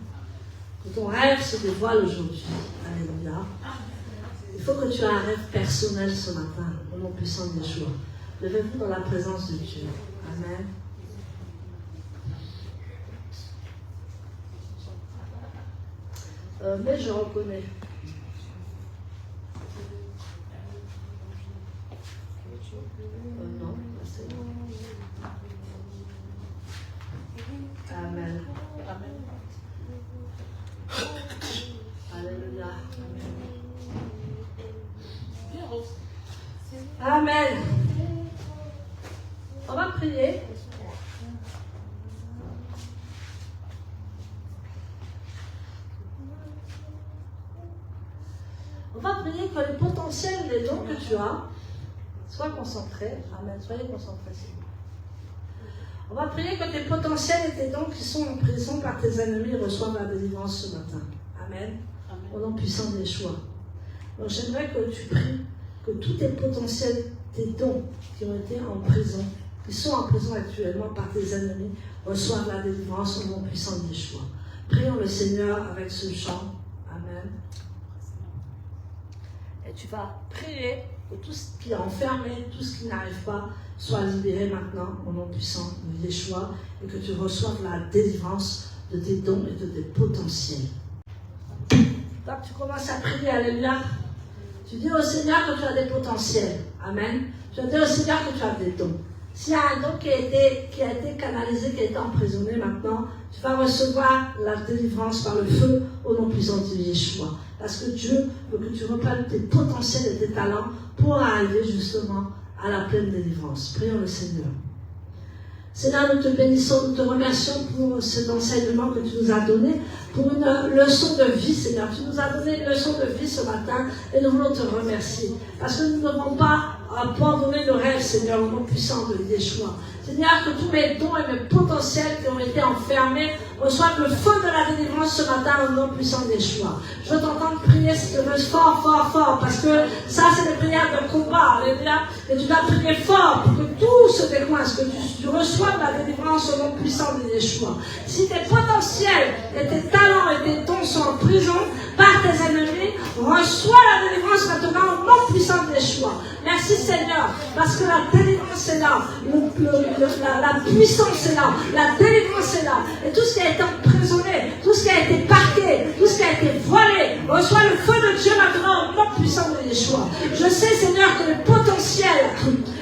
Que ton rêve se dévoile aujourd'hui. Alléluia. Il faut que tu aies un rêve personnel ce matin, au nom puissant de Yeshua. Levez-vous dans la présence de Dieu. Amen. Mais je reconnais. Non, c'est bon. Amen. Alléluia. Amen. On va prier. On va prier que le potentiel des dons que tu as soit concentré. Amen. Soyez concentrés. On va prier que tes potentiels et tes dons qui sont en prison par tes ennemis reçoivent la délivrance ce matin. Amen. Au nom puissant de Yeshua. Donc j'aimerais que tu pries que tous tes potentiels, tes dons qui ont été en prison, qui sont en prison actuellement par tes ennemis, reçoivent la délivrance au nom puissant de Yeshua. Prions le Seigneur avec ce chant. Amen. Et tu vas prier que tout ce qui est enfermé, tout ce qui n'arrive pas, soit libéré maintenant au nom puissant de Yeshua et que tu reçoives la délivrance de tes dons et de tes potentiels. Donc tu commences à prier, alléluia. Tu dis au Seigneur que tu as des potentiels. Amen. Tu dis au Seigneur que tu as des dons. S'il y a un don qui a été canalisé, qui a été emprisonné maintenant, tu vas recevoir la délivrance par le feu au nom puissant de Yeshua. Parce que Dieu veut que tu reprennes tes potentiels et tes talents pour arriver justement à la pleine délivrance. Prions le Seigneur. Seigneur, nous te bénissons, nous te remercions pour cet enseignement que tu nous as donné, pour une leçon de vie, Seigneur. Tu nous as donné une leçon de vie ce matin et nous voulons te remercier. Parce que nous n'avons pas abandonné le rêve, Seigneur, au nom puissant de Yeshua. Seigneur, que tous mes dons et mes potentiels qui ont été enfermés reçoivent le feu de la délivrance ce matin au nom puissant de Yeshua. Je veux t'entendre prier, si tu veux, fort, fort, fort, parce que ça, c'est des prières de combat, alléluia. Et tu dois prier fort pour que tout se décoince, que tu reçoives la délivrance au nom puissant de Yeshua. Si tes potentiels et tes talents et tes dons sont en prison par tes ennemis, reçois la délivrance maintenant au nom puissant de Yeshua. Merci Seigneur, parce que la délivrance est là, la puissance est là, la délivrance est là, et tout ce qui a été emprisonné, tout ce qui a été parqué, tout ce qui a été voilé, reçois le feu de Dieu maintenant au nom puissant de Yeshua. Je sais Seigneur que le potentiel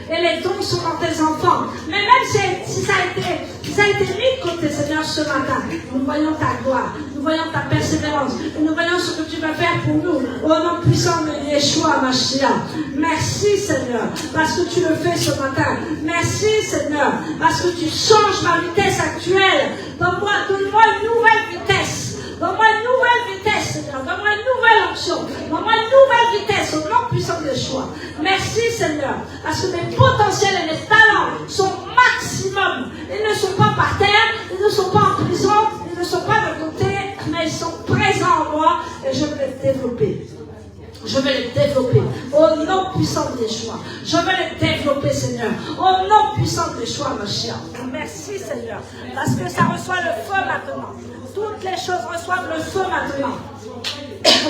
et les dons sont dans tes enfants, mais même si ça a été mis de côté Seigneur ce matin, nous voyons ta gloire, nous voyons ta persévérance, et nous voyons ce que tu vas faire pour nous au nom puissant de Yeshua Mashiach. Merci Seigneur, parce que tu le fais ce matin. Merci Seigneur, parce que tu changes ma vitesse actuelle. Donne-moi une nouvelle vitesse. Donne-moi une nouvelle vitesse, Seigneur. Donne-moi une nouvelle option. Donne-moi une nouvelle vitesse au nom puissant de Yeshua. Merci Seigneur, parce que mes potentiels et mes talents sont maximum. Ils ne sont pas par terre, ils ne sont pas en prison, ils ne sont pas de côté, mais ils sont présents en moi et je vais les développer. Je vais les développer au nom puissant de Yeshua. Je vais les développer, Seigneur, au nom puissant de Yeshua, Mashiach. Merci, Seigneur, parce que ça reçoit le feu maintenant. Toutes les choses reçoivent le feu maintenant.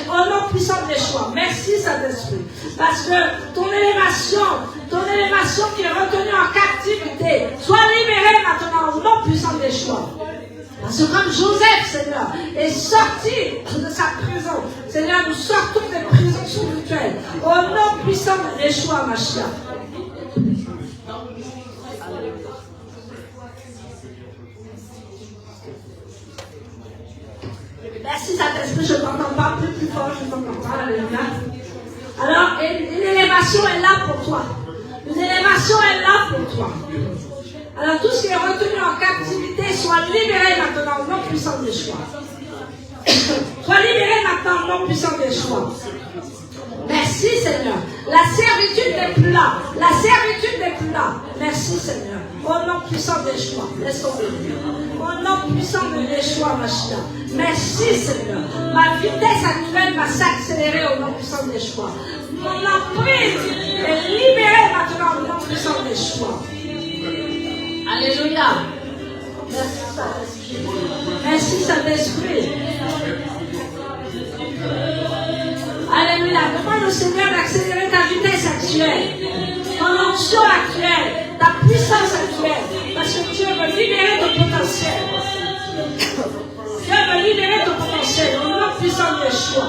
Au nom puissant de Yeshua. Merci, Saint-Esprit, parce que ton élévation qui est retenue en captivité, soit libérée maintenant au nom puissant de Yeshua. Parce que comme Joseph, Seigneur, est sorti de sa prison, Seigneur, nous sortons des prisons spirituelles. Au nom puissant de Yeshua Mashiach. Merci Saint-Esprit, je ne t'entends pas plus fort, je ne t'entends pas. Alléluia. Alors, une élévation est là pour toi. Une élévation est là pour toi. Alors tout ce qui est retenu en captivité soit libéré maintenant au nom puissant de Yeshua. Soit libéré maintenant au nom puissant de Yeshua. Merci Seigneur. La servitude n'est plus là. La servitude n'est plus là. Merci Seigneur. Au nom puissant de Yeshua. Laisse tomber. Au nom puissant de Yeshua Mashiach. Merci Seigneur. Ma vitesse actuelle va s'accélérer au nom puissant de Yeshua. Mon emprise est libérée maintenant au nom puissant de Yeshua. Alléluia. Merci Saint-Esprit. Alléluia. Demande au Seigneur d'accélérer ta vitesse actuelle, ton onction actuelle, ta puissance actuelle. Parce que Dieu veut libérer ton potentiel. Dieu veut libérer ton potentiel au nom puissant de Yeshua.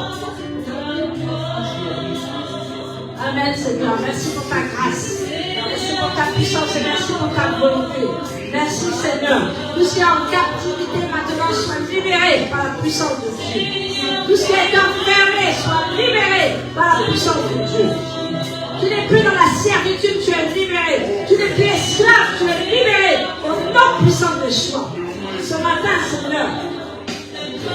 Amen Seigneur. Merci pour ta grâce. Merci pour ta puissance et merci pour ta volonté. Merci Seigneur. Tout ce qui est en captivité maintenant soit libéré par la puissance de Dieu. Tout ce qui est enfermé soit libéré par la puissance de Dieu. Tu n'es plus dans la servitude, tu es libéré. Tu n'es plus esclave, tu es libéré au nom puissant de Yeshua. Ce matin, Seigneur,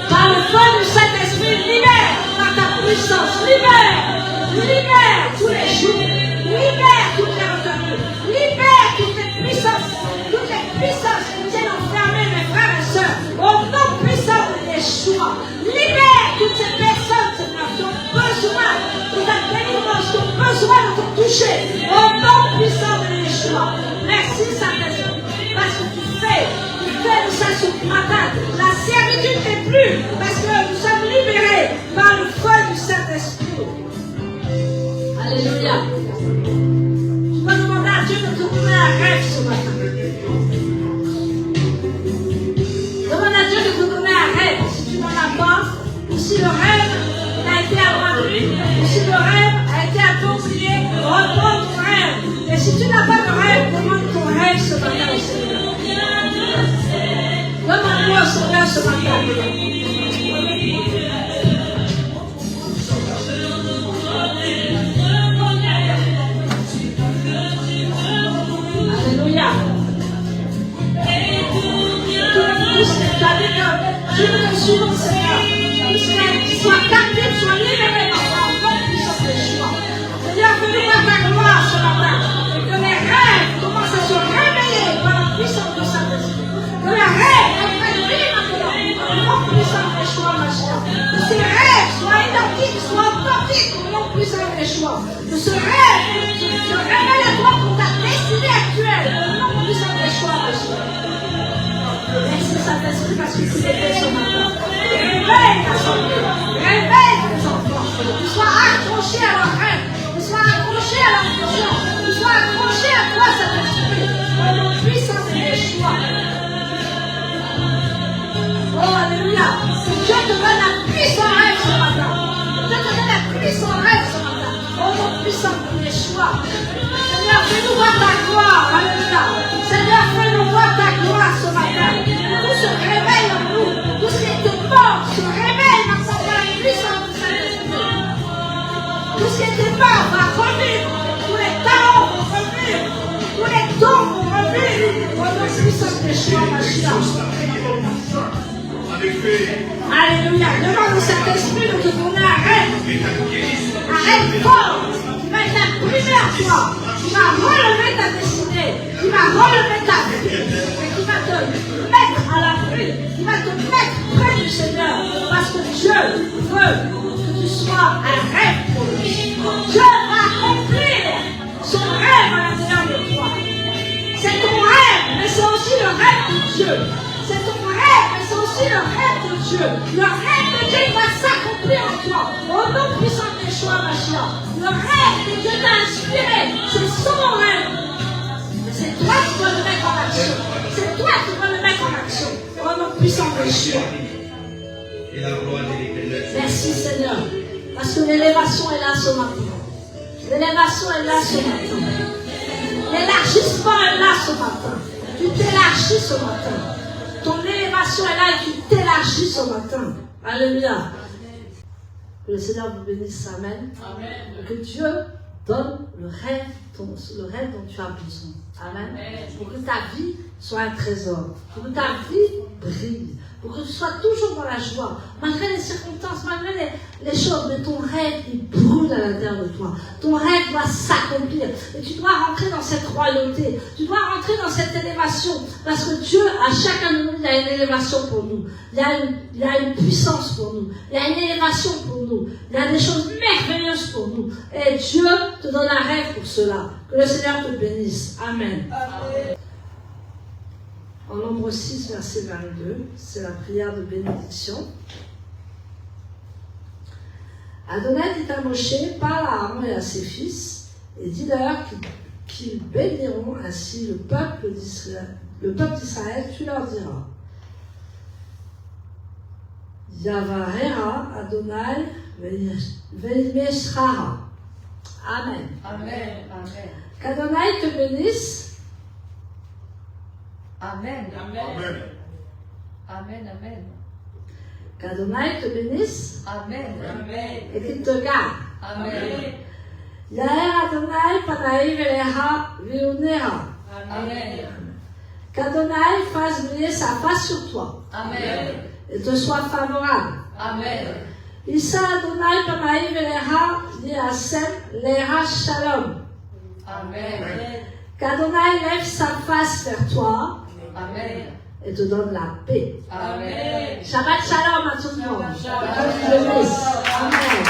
par le feu du Saint-Esprit, libère par ta puissance, libère tous les jours, libère toutes les retenues, libère toutes les puissances qui tiennent enfermées mes frères et sœurs, au nom puissant de Yeshua. Libère toutes ces personnes, Seigneur, qui ont besoin de ta délivrance, qui ont besoin de te toucher, au nom puissant de Yeshua. Merci Saint-Esprit, parce que tu fais de ça ce matin. La servitude n'est plus, parce que nous sommes libérés par le feu du Saint-Esprit. Je te suivre, Seigneur. Sois captif, sois libéré, papa, au nom puissant de Yeshua. Seigneur, fais-nous voir ta gloire ce matin. Et que les rêves commencent à se réveiller par la puissance de Saint-Esprit. Que les rêves apprennent vie maintenant, au nom puissant de Yeshua, Mashiach. Que ces rêves soient identiques, soient authentiques, au nom puissant de Yeshua. Que ce rêve se révèle à toi pour ta destinée actuelle, au nom puissant de Yeshua, Mashiach. Merci Saint-Esprit parce que tu l'éveilles ce matin. Réveille ta santé, réveille tes enfants. Qu'ils soient accrochés à leurs rêves, qu'ils soient accrochés à leur vision, qu'ils soient accrochés à toi, Saint-Esprit. Au nom puissant de Yeshua. Oh, alléluia. Que Dieu te donne un puissant rêve ce matin. Dieu te donne un puissant rêve ce matin. Au nom puissant de Yeshua. Seigneur, fais-nous voir ta gloire. Alléluia. Seigneur, fais-nous voir ta gloire ce matin. Tout se réveille en nous. Tout ce qui était mort se réveille maintenant par la puissance du Saint-Esprit. Tout ce qui était mort va revivre. Tous les talents vont revivre. Tous les dons vont revivre. Au nom puissant de Yeshua, Mashiach. Alléluia. Demande au Saint-Esprit de te donner un rêve fort, qui va être imprimé en toi, qui va relever ta destinée, qui va relever ta vie, et qui va te mettre à l'abri, qui va te mettre près du Seigneur, parce que Dieu veut que tu sois un rêve pour lui. Dieu va accomplir son rêve à l'intérieur de toi. C'est ton rêve, mais c'est aussi le rêve de Dieu. C'est ton rêve, mais c'est aussi le rêve de Dieu. Le rêve de Dieu va s'accomplir en toi. Au nom puissant de Yeshua Mashiach. Le rêve que Dieu t'a inspiré, c'est son rêve. Mais c'est toi qui dois le mettre en action. C'est toi qui dois le mettre en action. Au nom puissant de Yeshua. Merci Seigneur. Parce que l'élévation est là ce matin. L'élévation est là ce matin. L'élargissement est là ce matin. Tu t'élargis ce matin. Ton élévation est là et tu t'élargis ce matin. Alléluia. Que le Seigneur vous bénisse. Amen. Amen. Que Dieu donne le rêve dont tu as besoin. Amen. Pour que ta vie soit un trésor. Pour que ta vie brille. Pour que tu sois toujours dans la joie. Malgré les circonstances, malgré les choses, mais ton rêve, il brûle à l'intérieur de toi. Ton rêve doit s'accomplir. Et tu dois rentrer dans cette royauté. Tu dois rentrer dans cette élévation. Parce que Dieu, à chacun de nous, il y a une élévation pour nous. Il y a une puissance pour nous. Il y a une élévation pour nous. Il y a des choses merveilleuses pour nous. Et Dieu te donne un rêve pour cela. Que le Seigneur te bénisse. Amen. Amen. En Nombre 6, verset 22, c'est la prière de bénédiction. Adonai dit à Moshe, parle à Aaron et à ses fils, et dis-leur qu'ils béniront ainsi le peuple d'Israël, tu leur diras. Yavarera Adonai ve'imeshara. Amen. Amen. Amen. Qu'Adonai te bénisse. Amen. Amen. Amen. Amen. Qu'Adonai te bénisse. Amen. Amen. Et qu'il te garde. Amen. Yaher Adonai panaim elecha viuneha. Amen. Qu'Adonai fasse briller sa face sur toi. Amen. Et te soit favorable. Amen. Issa Adonai panaim elecha yasem leha shalom. Amen. Qu'Adonai lève sa face vers toi. Amen. Et te donne la paix. Amen. Shabbat shalom à tout le monde. Shabbat Que Dieu te bénisse. Amen.